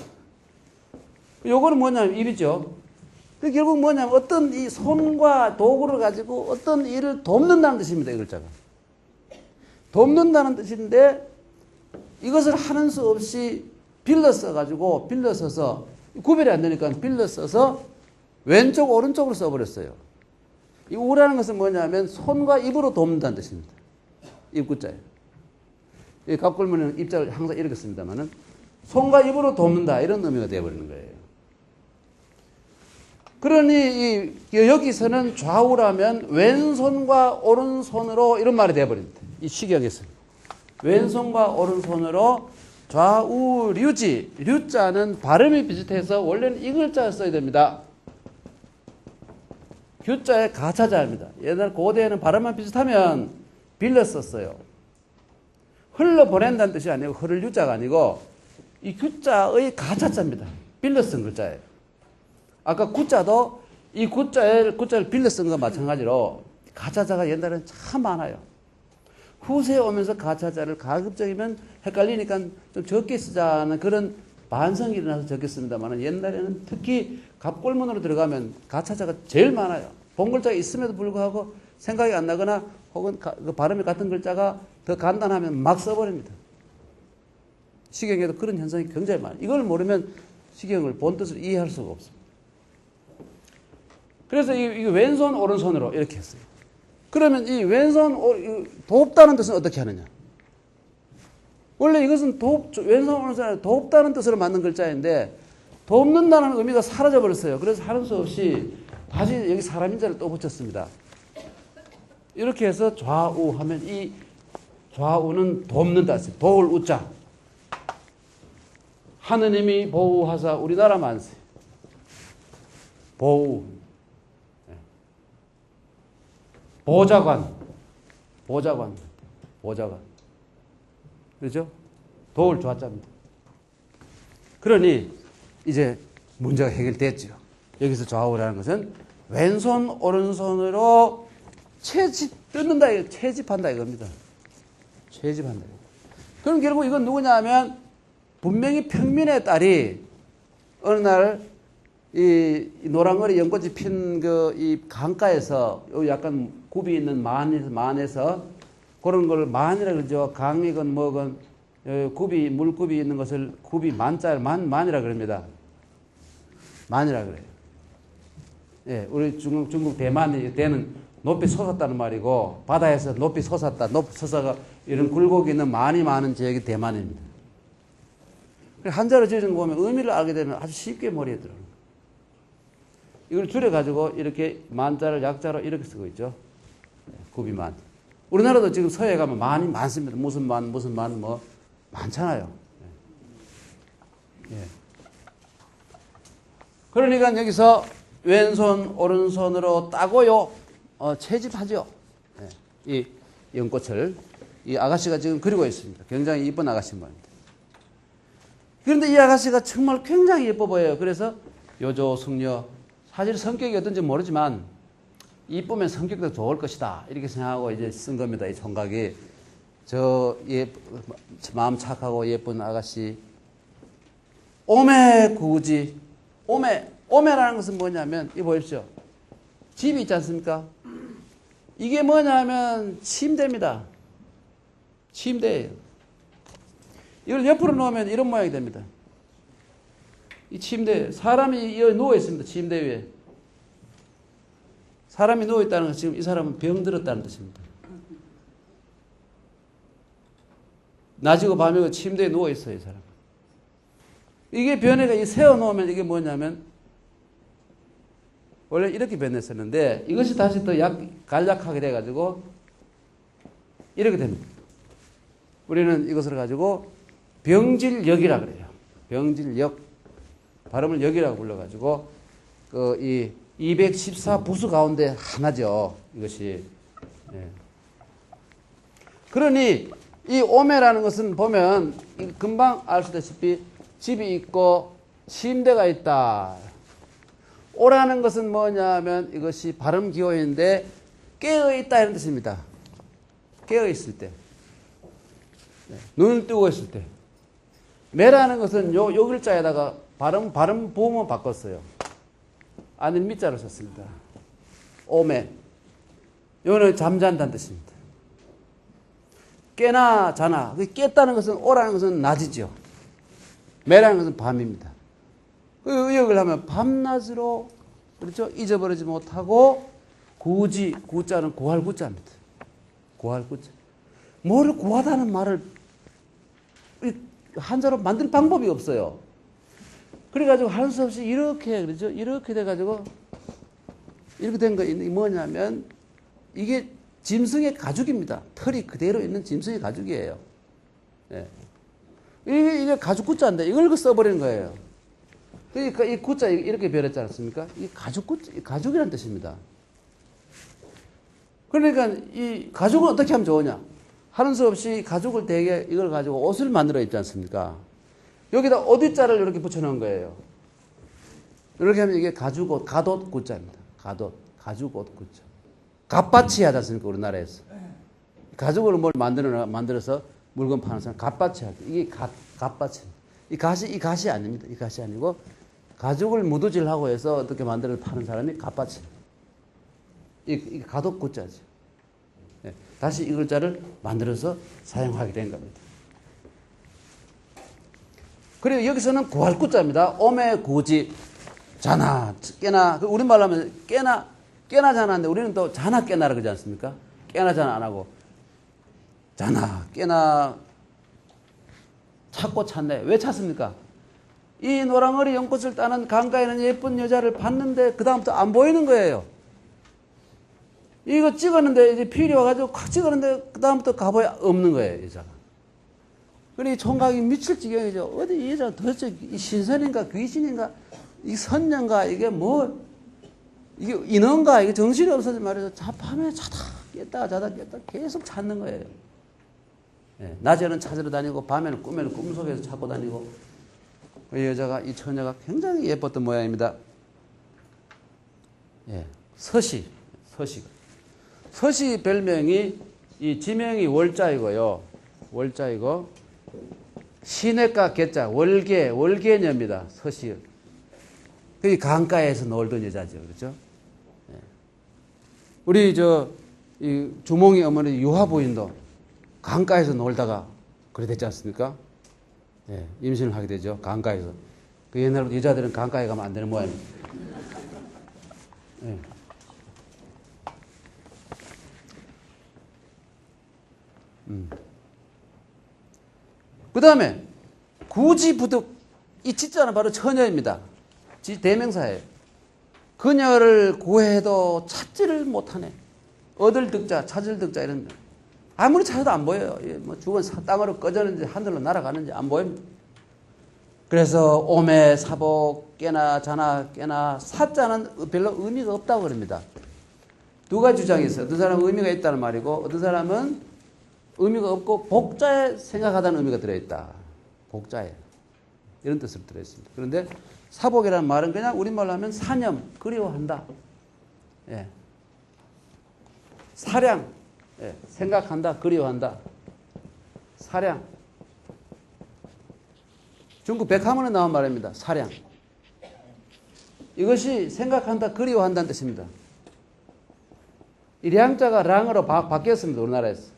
요거는 뭐냐면 입이죠. 결국 뭐냐면 어떤 이 손과 도구를 가지고 어떤 일을 돕는다는 뜻입니다. 이 글자가. 돕는다는 뜻인데 이것을 하는 수 없이 빌려 써서 구별이 안 되니까 빌려 써서 왼쪽 오른쪽으로 써버렸어요. 이 우라는 것은 뭐냐면 손과 입으로 돕는다는 뜻입니다. 입구자예요. 이 갑골문은 입자를 항상 이렇게 씁니다만은 손과 입으로 돕는다 이런 의미가 되어버리는 거예요. 그러니 여기서는 좌우라면 왼손과 오른손으로 이런 말이 되어버립니다. 이 시경에서 왼손과 오른손으로 좌우류지. 류자는 발음이 비슷해서 원래는 이 글자를 써야 됩니다. 규자의 가차자입니다. 옛날 고대에는 발음만 비슷하면 빌려 썼어요. 흘러보낸다는 뜻이 아니고 흐를 유자가 아니고 이 규자의 가차자입니다. 빌려 쓴 글자예요. 아까 구자도 이 구자를 빌려 쓴 것과 마찬가지로 가차자가 옛날에는 참 많아요. 후세에 오면서 가차자를 가급적이면 헷갈리니까 좀 적게 쓰자는 그런 반성이 일어나서 적게 씁니다만 옛날에는 특히 갑골문으로 들어가면 가차자가 제일 많아요. 본 글자가 있음에도 불구하고 생각이 안 나거나 혹은 그 발음이 같은 글자가 더 간단하면 막 써버립니다. 시경에도 그런 현상이 굉장히 많아요. 이걸 모르면 시경을 본 뜻을 이해할 수가 없습니다. 그래서 이 왼손 오른손으로 이렇게 했어요. 그러면 이 왼손 돕다는 뜻은 어떻게 하느냐? 원래 이것은 왼손 오른손 돕다는 뜻으로 만든 글자인데 돕는다는 의미가 사라져 버렸어요. 그래서 하는 수 없이 다시 여기 사람 인자를 또 붙였습니다. 이렇게 해서 좌우 하면 이 좌우는 돕는다. 도울 우자. 하느님이 보호하사 우리나라 만세. 보호. 보좌관. 그렇죠? 도울 좌자입니다. 그러니 이제 문제가 해결됐죠. 여기서 좌우라는 것은 왼손 오른손으로 뜯는다, 채집한다 이겁니다. 채집한다. 그럼 결국 이건 누구냐 하면 분명히 평민의 딸이 어느 날 이 노랑거리 연꽃이 핀 이 강가에서 약간 굽이 있는 만에서 그런 걸 만이라 그러죠. 강이건 뭐건 물굽이 있는 것을 굽이 만이라 그럽니다. 만이라 그래요. 예, 우리 중국 대는 높이 솟았다는 말이고 바다에서 높이 솟았다. 높이 솟아가 이런 굴곡이 있는 많이 많은 지역이 대만입니다. 한자로 지어진 거 보면 의미를 알게 되면 아주 쉽게 머리에 들어요. 이걸 줄여가지고 이렇게 만자를 약자로 이렇게 쓰고 있죠. 굽이만. 우리나라도 지금 서해 가면 많이 많습니다. 무슨 만 뭐 많잖아요. 예. 그러니까 여기서 왼손 오른손으로 따고요. 채집하죠. 예. 이 연꽃을 이 아가씨가 지금 그리고 있습니다. 굉장히 이쁜 아가씨 모양입니다. 그런데 이 아가씨가 정말 굉장히 예뻐 보여요. 그래서 요조 승려 사실 성격이 어떤지 모르지만 이쁘면 성격도 좋을 것이다 이렇게 생각하고 이제 쓴 겁니다. 이 총각이 마음 착하고 예쁜 아가씨 오메 구지 오메라는 것은 뭐냐면 이 보십시오. 집이 있지 않습니까? 이게 뭐냐면 침대입니다. 침대예요. 이걸 옆으로 놓으면 이런 모양이 됩니다. 이 침대, 사람이 여기 누워 있습니다. 침대 위에. 사람이 누워 있다는 것은 지금 이 사람은 병들었다는 뜻입니다. 낮이고 밤이고 침대에 누워 있어요, 이 사람. 이게 변해가 세워 놓으면 이게 뭐냐면 원래 이렇게 변했었는데 이것이 다시 또 간략하게 돼가지고 이렇게 됩니다. 우리는 이것을 가지고 병질역이라 그래요. 병질역. 발음을 역이라고 불러가지고 이 214부수 가운데 하나죠. 이것이. 예. 그러니 이 오메라는 것은 보면 금방 알 수 있다시피 집이 있고 침대가 있다. 오라는 것은 뭐냐면 이것이 발음 기호인데 깨어 있다 이런 뜻입니다. 깨어 있을 때. 눈을 뜨고 있을 때. 매라는 것은 요 글자에다가 발음 보호만 바꿨어요. 아닌 밑자로 썼습니다. 오메. 요거는 잠잔다는 뜻입니다. 깨나 자나. 깼다는 것은 오라는 것은 낮이죠. 매라는 것은 밤입니다. 그 의역을 하면 밤낮으로 그렇죠? 잊어버리지 못하고 구자는 구할 구자입니다. 구할 구자. 뭐를 구하다는 말을 한자로 만들 방법이 없어요. 그래가지고 할 수 없이 이렇게 그렇죠? 이렇게 돼가지고 이렇게 된 거 뭐냐면 이게 짐승의 가죽입니다. 털이 그대로 있는 짐승의 가죽이에요. 예. 이게 가죽 구자인데 이걸 써버리는 거예요. 그러니까 이 구자 이렇게 변했지 않습니까? 이 가죽이라는 뜻입니다. 그러니까 이 가죽은 어떻게 하면 좋으냐? 하는 수 없이 가죽을 대게 이걸 가지고 옷을 만들어 입지 않습니까? 여기다 옷자를 이렇게 붙여놓은 거예요. 이렇게 하면 이게 가죽옷, 갓옷 굿자입니다. 갓옷, 가죽옷 굿자. 갓바치 하지 않습니까? 우리나라에서. 가죽으로 뭘 만들어서 물건 파는 사람, 갓바치 하죠. 이게 갓바치입니다. 이 갓이 아닙니다. 이 갓이 아니고, 가죽을 무두질하고 해서 어떻게 만들어 파는 사람이 갓바치입니다. 이 갓옷 굿자죠. 네. 다시 이 글자를 만들어서 사용하게 된 겁니다. 그리고 여기서는 구할 굿자입니다. 오메 구지 자나 깨나 우리말로 하면 깨나 자나인데 우리는 또 자나 깨나라 그러지 않습니까? 깨나 자나 안 하고 자나 깨나 찾고 찾네. 왜 찾습니까? 이 노랑머리 연꽃을 따는 강가에는 예쁜 여자를 봤는데 그 다음부터 안 보이는 거예요. 이거 찍었는데 이제 필이 와가지고 콱 찍었는데 그 다음부터 가봐야 없는 거예요, 여자가. 그러니 총각이 미칠 지경이죠. 어디 이 여자 도대체 이 신선인가 귀신인가 이 선녀인가 이게 뭐 이게 인어인가 이게 정신이 없어서 말이죠. 밤에 자다 깼다 계속 찾는 거예요. 예, 낮에는 찾으러 다니고 밤에는 꿈속에서 찾고 다니고 이 여자가 이 처녀가 굉장히 예뻤던 모양입니다. 예, 서시 별명이 이 지명이 월자이고요. 월자이고 시냇가 개자 월개녀입니다. 서시. 그 강가에서 놀던 여자죠. 그렇죠? 예. 우리 이 주몽이 어머니 유화 부인도 강가에서 놀다가 그래 됐지 않습니까? 예, 임신을 하게 되죠. 강가에서. 그 옛날부터 여자들은 강가에 가면 안 되는 모양입니다. 예. 그 다음에 구지부득 이 지자는 바로 처녀입니다. 대명사예요. 그녀를 구해도 찾지를 못하네. 얻을 득자, 찾을 득자 이런 아무리 찾아도 안 보여요. 뭐 죽은 땅으로 꺼졌는지 하늘로 날아가는지 안 보입니다. 그래서 오매 사복 깨나 자나 깨나 사자는 별로 의미가 없다고 그럽니다. 두 가지 주장이 있어요. 어떤 사람은 의미가 있다는 말이고 어떤 사람은 의미가 없고 복자에 생각하다는 의미가 들어있다. 복자에. 이런 뜻으로 들어있습니다. 그런데 사복이라는 말은 그냥 우리말로 하면 사념, 그리워한다. 예. 사량, 예. 생각한다, 그리워한다. 사량. 중국 백화문에 나온 말입니다. 사량. 이것이 생각한다, 그리워한다는 뜻입니다. 이 량자가 랑으로 바뀌었습니다. 우리나라에서.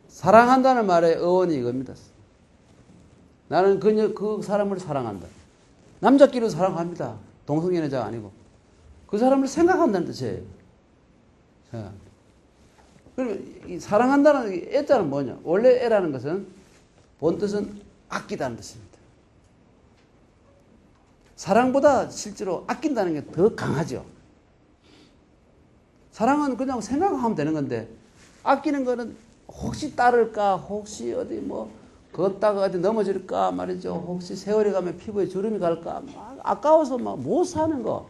사랑한다는 말의 어원이 이겁니다. 나는 그 사람을 사랑한다. 남자끼리 사랑합니다. 동성연애자가 아니고. 그 사람을 생각한다는 뜻이에요. 그러면 이 사랑한다는 애자는 뭐냐? 원래 애라는 것은 본 뜻은 아끼다는 뜻입니다. 사랑보다 실제로 아낀다는 게 더 강하죠. 사랑은 그냥 생각하면 되는 건데 아끼는 거는 혹시 따를까, 혹시 어디 뭐 걷다가 어디 넘어질까 말이죠. 혹시 세월이 가면 피부에 주름이 갈까, 막 아까워서 막 못 사는 거.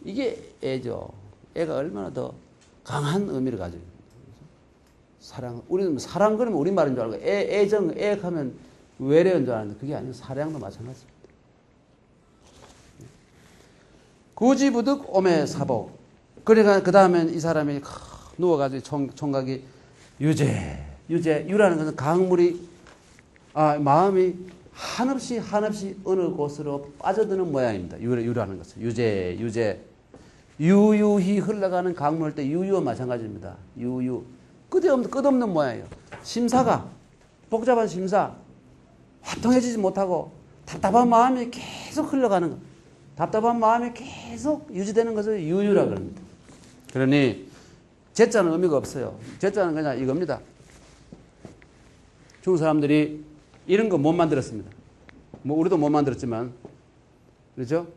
이게 애죠. 애가 얼마나 더 강한 의미를 가지고 있습니다. 사랑, 우리는 사랑 그러면 우리말인 줄 알고 애정, 애하면 외래인 줄 아는데 그게 아니고 사랑도 마찬가지입니다. 구지부득 오매 사복. 그러니까 그 다음엔 이 사람이 누워가지고 총각이 유라는 것은 강물이 마음이 한없이 어느 곳으로 빠져드는 모양입니다. 유라는 것은 유제 유유히 흘러가는 강물 때 유유와 마찬가지입니다. 유유 끝없는 모양이에요. 심사가 복잡한 심사 화통해지지 못하고 답답한 마음이 계속 흘러가는 것. 답답한 마음이 계속 유지되는 것을 유유라 그럽니다. 그러니 제자는 의미가 없어요. 제자는 그냥 이겁니다. 중국 사람들이 이런 거 못 만들었습니다. 뭐 우리도 못 만들었지만 그렇죠?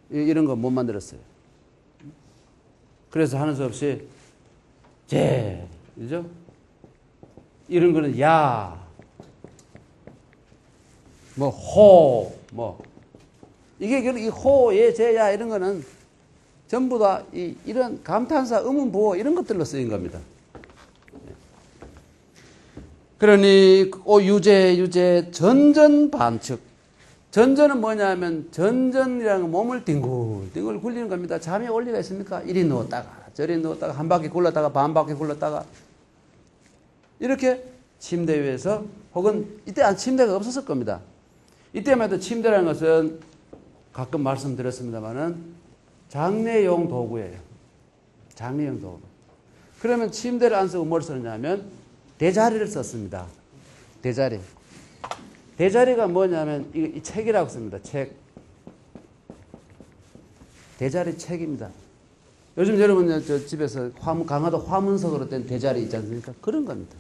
이런 거 못 만들었어요. 그래서 하는 수 없이 그렇죠? 이런 거는 호, 이게 이 호, 제야 이런 거는 전부 다 이런 감탄사, 의문보호 이런 것들로 쓰인 겁니다. 그러니 유제 전전반측. 전전은 뭐냐면 전전이라는 건 몸을 뒹굴뒹굴 굴리는 겁니다. 잠이 올 리가 있습니까? 이리 누웠다가 저리 누웠다가 한 바퀴 굴렀다가 반 바퀴 굴렀다가 이렇게 침대 위에서 혹은 이때 침대가 없었을 겁니다. 이때만 해도 침대라는 것은 가끔 말씀드렸습니다마는 장례용 도구예요. 장례용 도구. 그러면 침대를 안 쓰고 뭘 썼냐면 대자리를 썼습니다. 대자리. 대자리가 뭐냐면 이 책이라고 씁니다. 책. 대자리 책입니다. 요즘 여러분 저 집에서 강화도 화문석으로 된 대자리 있지 않습니까? 그런 겁니다.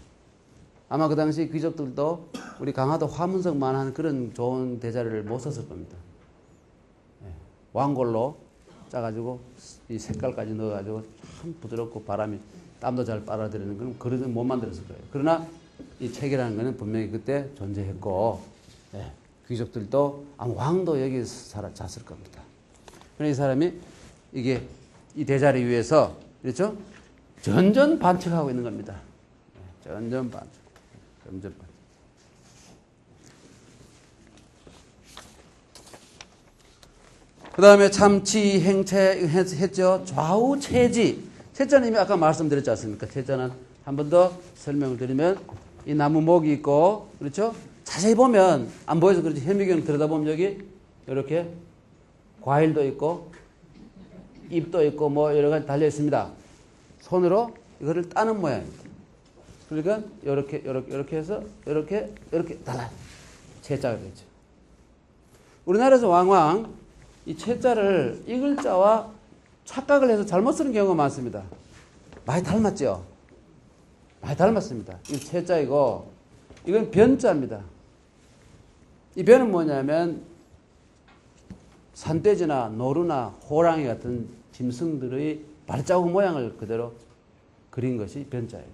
아마 그 당시 귀족들도 우리 강화도 화문석만한 그런 좋은 대자리를 못 썼을 겁니다. 왕골로 짜가지고 이 색깔까지 넣어가지고 참 부드럽고 바람이 땀도 잘 빨아들이는 그런 그릇은 못 만들었을 거예요. 그러나 이 책이라는 것은 분명히 그때 존재했고, 귀족들도 아마 왕도 여기서 잤을 겁니다. 그래서 이 사람이 이 대자리 위에서 그렇죠? 전전반측하고 있는 겁니다. 전전반측. 그 다음에 참치 행체 했죠. 좌우 체지. 체자는 이미 아까 말씀드렸지 않습니까? 체자는 한 번 더 설명을 드리면 이 나무 목이 있고 그렇죠? 자세히 보면 안 보여서 그렇지 현미경 들여다보면 여기 이렇게 과일도 있고 잎도 있고 뭐 여러 가지 달려 있습니다. 손으로 이거를 따는 모양입니다. 그러니까 이렇게 해서 이렇게 달라요. 체자가 되죠. 우리나라에서 왕왕 이 체자를 이 글자와 착각을 해서 잘못 쓰는 경우가 많습니다. 많이 닮았죠? 많이 닮았습니다. 이 체자이고 이건 변자입니다. 이 변은 뭐냐면 산돼지나 노루나 호랑이 같은 짐승들의 발자국 모양을 그대로 그린 것이 변자예요.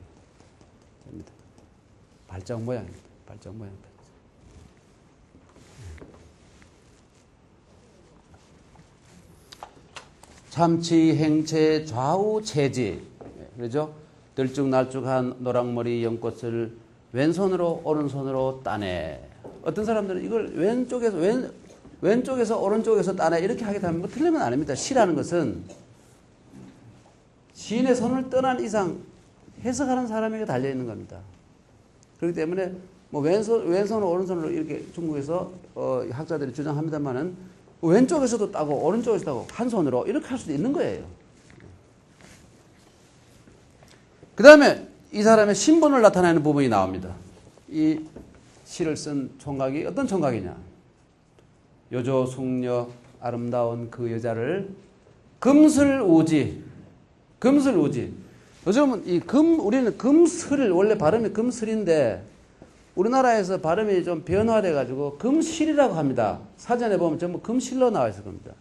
발자국 모양입니다. 발자국 모양. 참치 행체 좌우 체지. 그렇죠? 들쭉날쭉한 노랑머리 연꽃을 왼손으로 오른손으로 따내. 어떤 사람들은 이걸 왼쪽에서 오른쪽에서 따내 이렇게 하게 되면 뭐 틀리면 아닙니다. 시라는 것은 시인의 손을 떠난 이상 해석하는 사람에게 달려 있는 겁니다. 그렇기 때문에 뭐 왼손으로 오른손으로 이렇게 중국에서 학자들이 주장합니다만은 왼쪽에서도 따고 오른쪽에서도 따고 한 손으로 이렇게 할 수도 있는 거예요. 그 다음에 이 사람의 신분을 나타내는 부분이 나옵니다. 이 시를 쓴 총각이 어떤 총각이냐. 여조 숙녀 아름다운 그 여자를 금슬우지. 요즘은 우리는 금슬, 원래 발음이 금슬인데 우리나라에서 발음이 좀 변화돼가지고 금실이라고 합니다. 사전에 보면 전부 금실로 나와 있을 겁니다.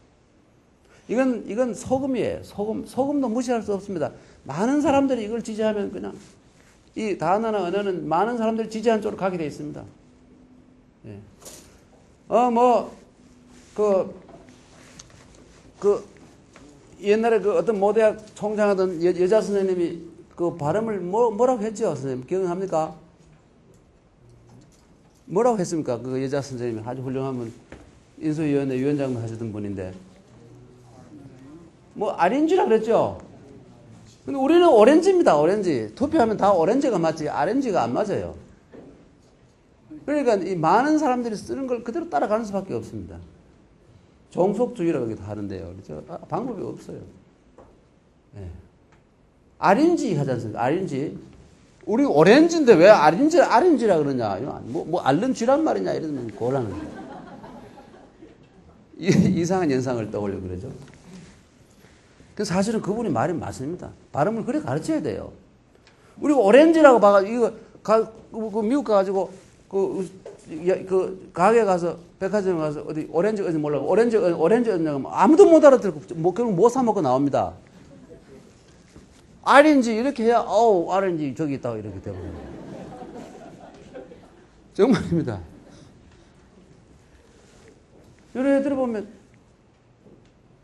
이건 소금이에요. 소금도 무시할 수 없습니다. 많은 사람들이 이걸 지지하면 그냥 이 단어나 언어는 많은 사람들이 지지하는 쪽으로 가게 되어 있습니다. 예. 옛날에 어떤 모대학 총장하던 여자 선생님이 그 발음을 뭐라고 했죠, 선생님? 기억납니까? 뭐라고 했습니까? 그 여자 선생님이 아주 훌륭한 분, 인수위원회 위원장도 하시던 분인데. 아린지라 그랬죠? 근데 우리는 오렌지입니다, 오렌지. 투표하면 다 오렌지가 맞지, 아렌지가 안 맞아요. 그러니까 이 많은 사람들이 쓰는 걸 그대로 따라가는 수밖에 없습니다. 종속주의라고 하는데요. 그렇죠? 방법이 없어요. 네. 아린지 하지 않습니까? 아린지. 우리 오렌지인데 왜 아린지라 그러냐? 앓는 쥐란 말이냐? 이러면 곤란한 거예요. 이상한 연상을 떠올려 그러죠. 사실은 그분이 말이 맞습니다. 발음을 그래 가르쳐야 돼요. 우리가 오렌지라고 봐가지고, 미국 가가지고, 가게 가서, 백화점에 가서, 오렌지 어디 몰라고, 오렌지 어디냐고, 아무도 못 알아듣고, 그럼 못 사먹고 나옵니다. 아린지, 이렇게 해야, 아린지 저기 있다고 이렇게 되거든요. 정말입니다. 여러 애들 보면,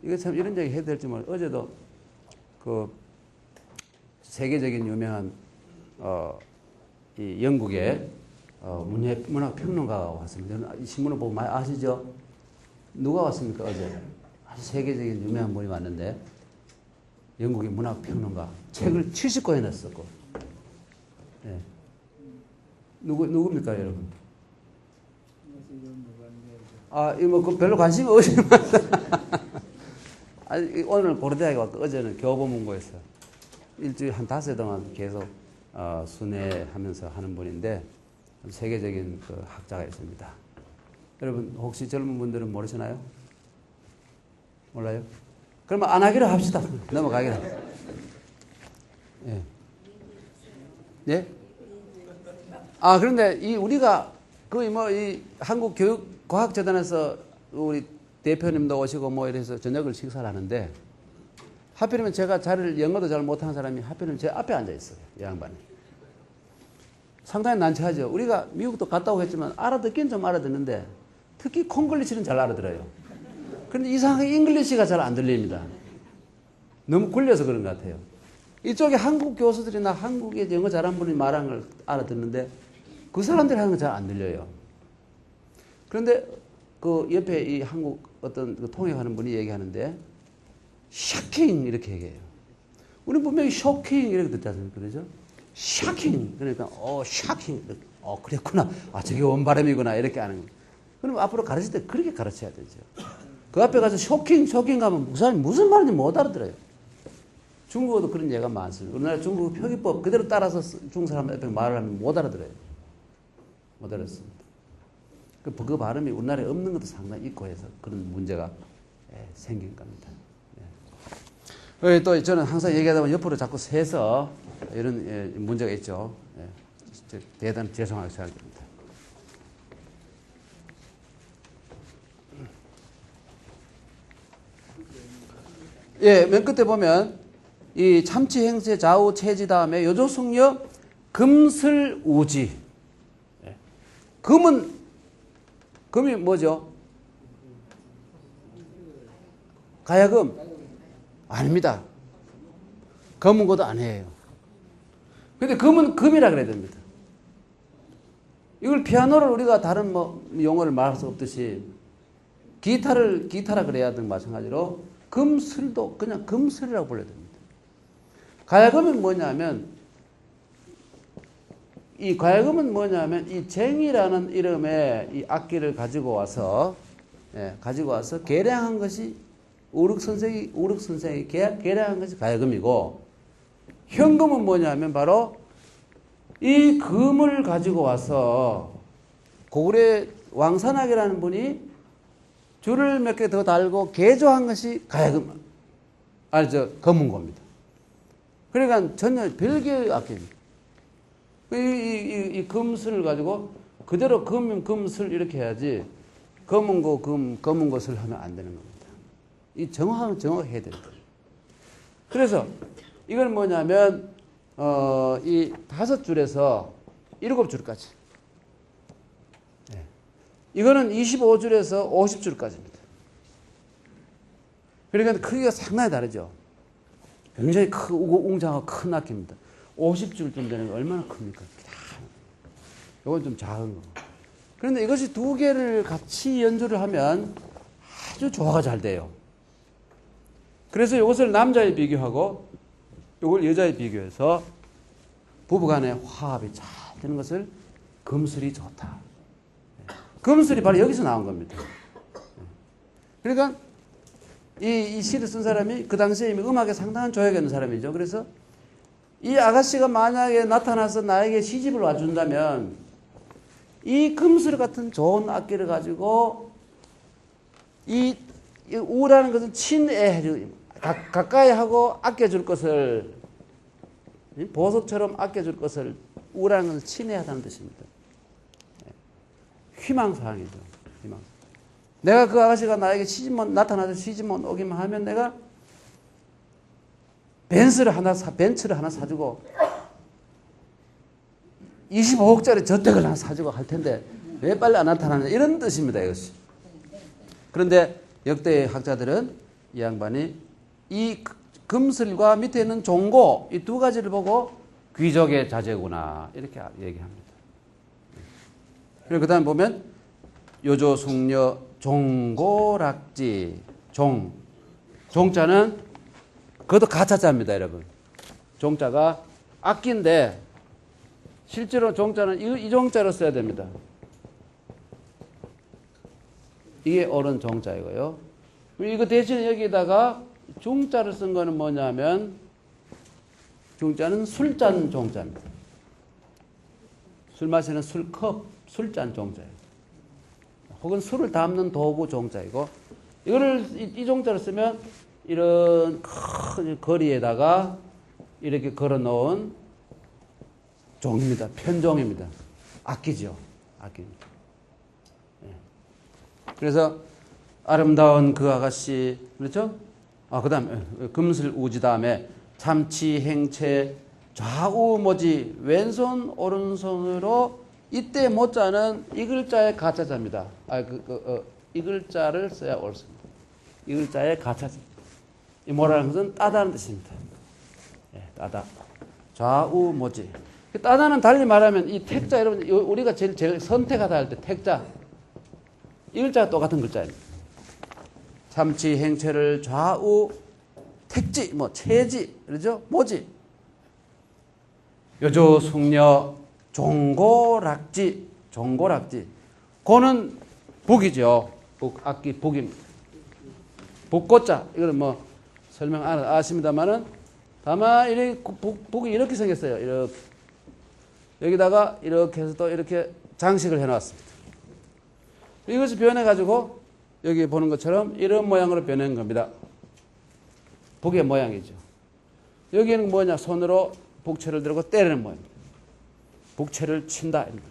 이거 참 이런 얘기 해야 될지 모르겠어요. 어제도 그 세계적인 유명한 이 영국의 문학 평론가가 왔습니다. 이 신문을 보고 많이 아시죠? 누가 왔습니까? 어제 아주 세계적인 유명한 분이 왔는데 영국의 문학 평론가 책을 70권이나 썼고. 네. 누굽니까, 여러분? 이거 뭐 별로 관심이 없지만 오늘 고려대학에 왔고 어제는 교보문고에서 일주일 한 5일 동안 계속 순회하면서 하는 분인데 세계적인 그 학자가 있습니다. 여러분 혹시 젊은 분들은 모르시나요? 몰라요? 그러면 안 하기로 합시다. 넘어가기로. 예. 예? 그런데 우리가 거의 이 한국교육과학재단에서 우리 대표님도 오시고 뭐 이래서 저녁을 식사를 하는데 하필이면 제가 영어도 잘 못하는 사람이 하필이면 제 앞에 앉아 있어요. 이 양반이. 상당히 난처하죠. 우리가 미국도 갔다 오겠지만 알아듣긴 좀 알아듣는데 특히 콩글리시는 잘 알아들어요. 그런데 이상하게 잉글리시가 잘 안 들립니다. 너무 굴려서 그런 것 같아요. 이쪽에 한국 교수들이나 한국에 영어 잘하는 분이 말하는 걸 알아듣는데 그 사람들이 하는 건 잘 안 들려요. 그런데 그 옆에 이 한국 어떤 그 통역하는 분이 얘기하는데 샤킹 이렇게 얘기해요. 우리는 분명히 쇼킹 이렇게 듣지 않습니까? 그러죠? 샤킹 그러니까 샤킹 그랬구나. 저게 원발음이구나 이렇게 하는 거예요. 그럼 앞으로 가르칠 때 그렇게 가르쳐야 되죠. 그 앞에 가서 쇼킹 가면 그 사람이 무슨 말인지 못 알아들어요. 중국어도 그런 예가 많습니다. 우리나라 중국 표기법 그대로 따라서 중국 사람 앞에 말을 하면 못 알아들어요. 못 알았습니다. 그 발음이 우리나라에 없는 것도 상당히 있고 해서 그런 문제가 생긴 겁니다. 또 저는 항상 얘기하다 보면 옆으로 자꾸 세서 이런 문제가 있죠. 대단히 죄송하게 생각됩니다. 맨 끝에 보면 이 참치 행세 좌우 체지 다음에 요조승려 금슬우지. 금이 뭐죠? 가야금? 아닙니다. 검은고도 아니에요. 근데 금은 금이라 그래야 됩니다. 이걸 피아노를 우리가 다른 용어를 말할 수 없듯이 기타라 그래야 되는 마찬가지로 금슬도 그냥 금슬이라고 불러야 됩니다. 가야금은 뭐냐면 이 쟁이라는 이름의 이 악기를 가지고 와서 계량한 것이 우륵 선생이 계량한 것이 가야금이고, 현금은 뭐냐면 바로 이 금을 가지고 와서 고구려 왕산악이라는 분이 줄을 몇 개 더 달고 개조한 것이 가야금, 검은고입니다. 그러니까 전혀 별개의 악기입니다. 이 금슬을 가지고 그대로 금슬 이렇게 해야지 검은고 검은고슬 하면 안 되는 겁니다. 이 정확하게 해야 됩니다. 그래서 이건 뭐냐면 이 5줄에서 7줄까지. 이거는 25줄에서 50줄까지입니다. 그러니까 크기가 상당히 다르죠. 굉장히 웅장하고 큰 악기입니다. 50줄쯤 되는 게 얼마나 큽니까? 이건 좀 작은 거. 그런데 이것이 2개를 같이 연주를 하면 아주 조화가 잘 돼요. 그래서 이것을 남자에 비교하고 이걸 여자에 비교해서 부부간의 화합이 잘 되는 것을 금슬이 좋다. 금슬이 바로 여기서 나온 겁니다. 그러니까 이 시를 쓴 사람이 그 당시에 이미 음악에 상당한 조예가 있는 사람이죠. 그래서 이 아가씨가 만약에 나타나서 나에게 시집을 와준다면 이 금슬 같은 좋은 악기를 가지고 이 우라는 것은 친애, 가까이 하고 아껴줄 것을, 보석처럼 아껴줄 것을, 우라는 것은 친애하다는 뜻입니다. 희망사항이죠. 희망. 내가 그 아가씨가 나에게 나타나서 시집만 오기만 하면 내가 벤츠를 하나 사주고 25억짜리 저택을 하나 사주고 할 텐데 왜 빨리 안 나타나냐, 이런 뜻입니다. 이것이. 그런데 역대 학자들은 이 양반이 이 금슬과 밑에 있는 종고 이 두 가지를 보고 귀족의 자제구나 이렇게 얘기합니다. 그리고 그 다음 보면 요조숙녀 종고락지 종자는 그것도 가차자입니다, 여러분. 종자가 악기인데 실제로 종자는 이 종자로 써야 됩니다. 이게 옳은 종자이고요. 이거 대신에 여기다가 중자를 쓴 거는 뭐냐면 중자는 술잔 종자입니다. 술 마시는 술컵, 술잔 종자예요. 혹은 술을 담는 도구 종자이고 이거를 이 종자를 쓰면 이런 큰 거리에다가 이렇게 걸어 놓은 종입니다. 편종입니다. 악기죠. 악기입니다. 예. 그래서 아름다운 그 아가씨 그렇죠? 그 다음에 금슬 우지 다음에 참치 행체 좌우 모지 왼손 오른손으로 이때 모자는 이 글자의 가차자입니다. 이 글자를 써야 옳습니다. 이 글자의 가차자. 이 모라는 것은 따다는 뜻입니다. 예, 따다. 좌우 모지. 따다는 달리 말하면 이 택자 여러분 우리가 제일 선택하다 할 때 택자 이 글자가 똑같은 글자입니다. 참치 행체를 좌우 택지 체지 그러죠? 모지. 요조 숙녀 종고락지 고는 북이죠. 악기 북입니다. 북고자 이거는 설명 안 아십니다만은 다만 북이 이렇게 생겼어요. 이렇게 여기다가 이렇게 해서 또 이렇게 장식을 해놨습니다. 이것을 변해가지고 여기 보는 것처럼 이런 모양으로 변한 겁니다. 북의 모양이죠. 여기는 뭐냐? 손으로 북채를 들고 때리는 모양입니다. 북채를 친다 이런 거죠.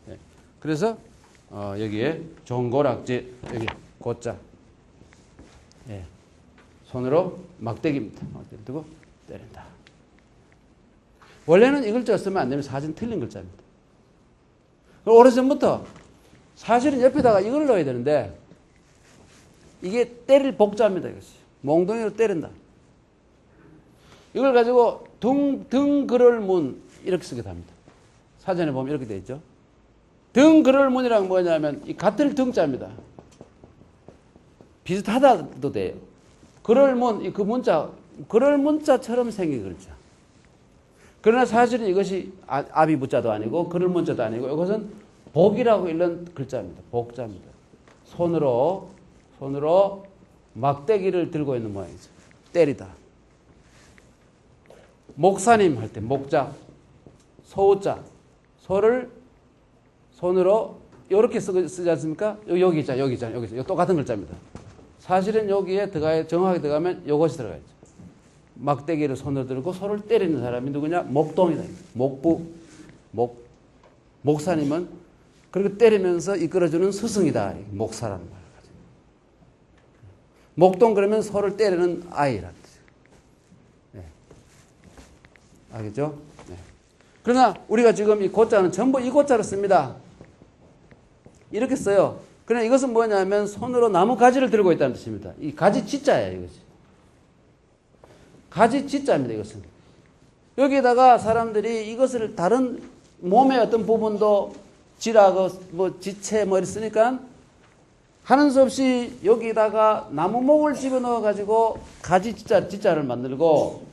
네. 그래서 여기에 종고락지 여기 고자 예. 손으로 막대기입니다. 막대기 들고 때린다. 원래는 이 글자 쓰면 안 되면 사진 틀린 글자입니다. 오래전부터 사실은 옆에다가 이걸 넣어야 되는데 이게 때릴 복자입니다. 이것이 몽둥이로 때린다. 이걸 가지고 등그를 문 이렇게 쓰기도 합니다. 사전에 보면 이렇게 되어 있죠. 등그를 문이란 뭐냐면 이 같을 등자입니다. 비슷하다도 돼요. 그럴 문, 그 문자, 그럴 문자처럼 생긴 글자. 그러나 사실은 이것이 아비부자도 아니고 그럴 문자도 아니고 이것은 복이라고 읽는 글자입니다. 복자입니다. 손으로 막대기를 들고 있는 모양이죠. 때리다. 목사님 할 때 목자, 소자, 소를 손으로 이렇게 쓰지 않습니까? 여기 있잖아요. 여기 똑같은 글자입니다. 사실은 여기에 정확하게 들어가면 이것이 들어가 있죠. 막대기를 손으로 들고 소를 때리는 사람이 누구냐? 목동이다. 목사님은 그렇게 때리면서 이끌어주는 스승이다. 목사라는 말. 목동 그러면 소를 때리는 아이란 뜻이에요. 네. 알겠죠? 네. 그러나 우리가 지금 이 고자는 전부 이 고자로 씁니다. 이렇게 써요. 그러나 이것은 뭐냐면 손으로 나무 가지를 들고 있다는 뜻입니다. 이 가지 지자예요, 이것이. 가지 지자입니다, 이것은. 여기에다가 사람들이 이것을 다른 몸의 어떤 부분도 지라고 지체 이렇게 쓰니까 하는 수 없이 여기다가 나무목을 집어넣어 가지고 가지 지자를 만들고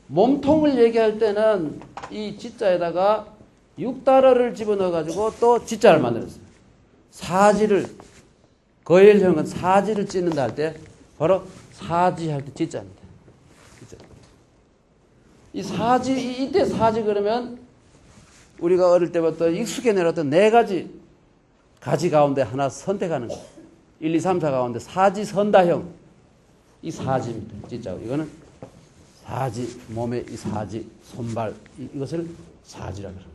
몸통을 얘기할 때는 이 지자에다가 6달러를 집어넣어 가지고 또 지자를 만들었어요. 사지를 거열형은 사지를 찢는다 할 때 바로 사지할 때 지자입니다. 이 사지 이때 사지 그러면 우리가 어릴 때부터 익숙해 내렸던 4가지 가지 가운데 하나 선택하는 거. 1, 2, 3, 4 가운데 사지 선다형. 이 사지입니다. 진짜 이거는 사지 몸의 이 사지 손발 이것을 사지라 그럽니다.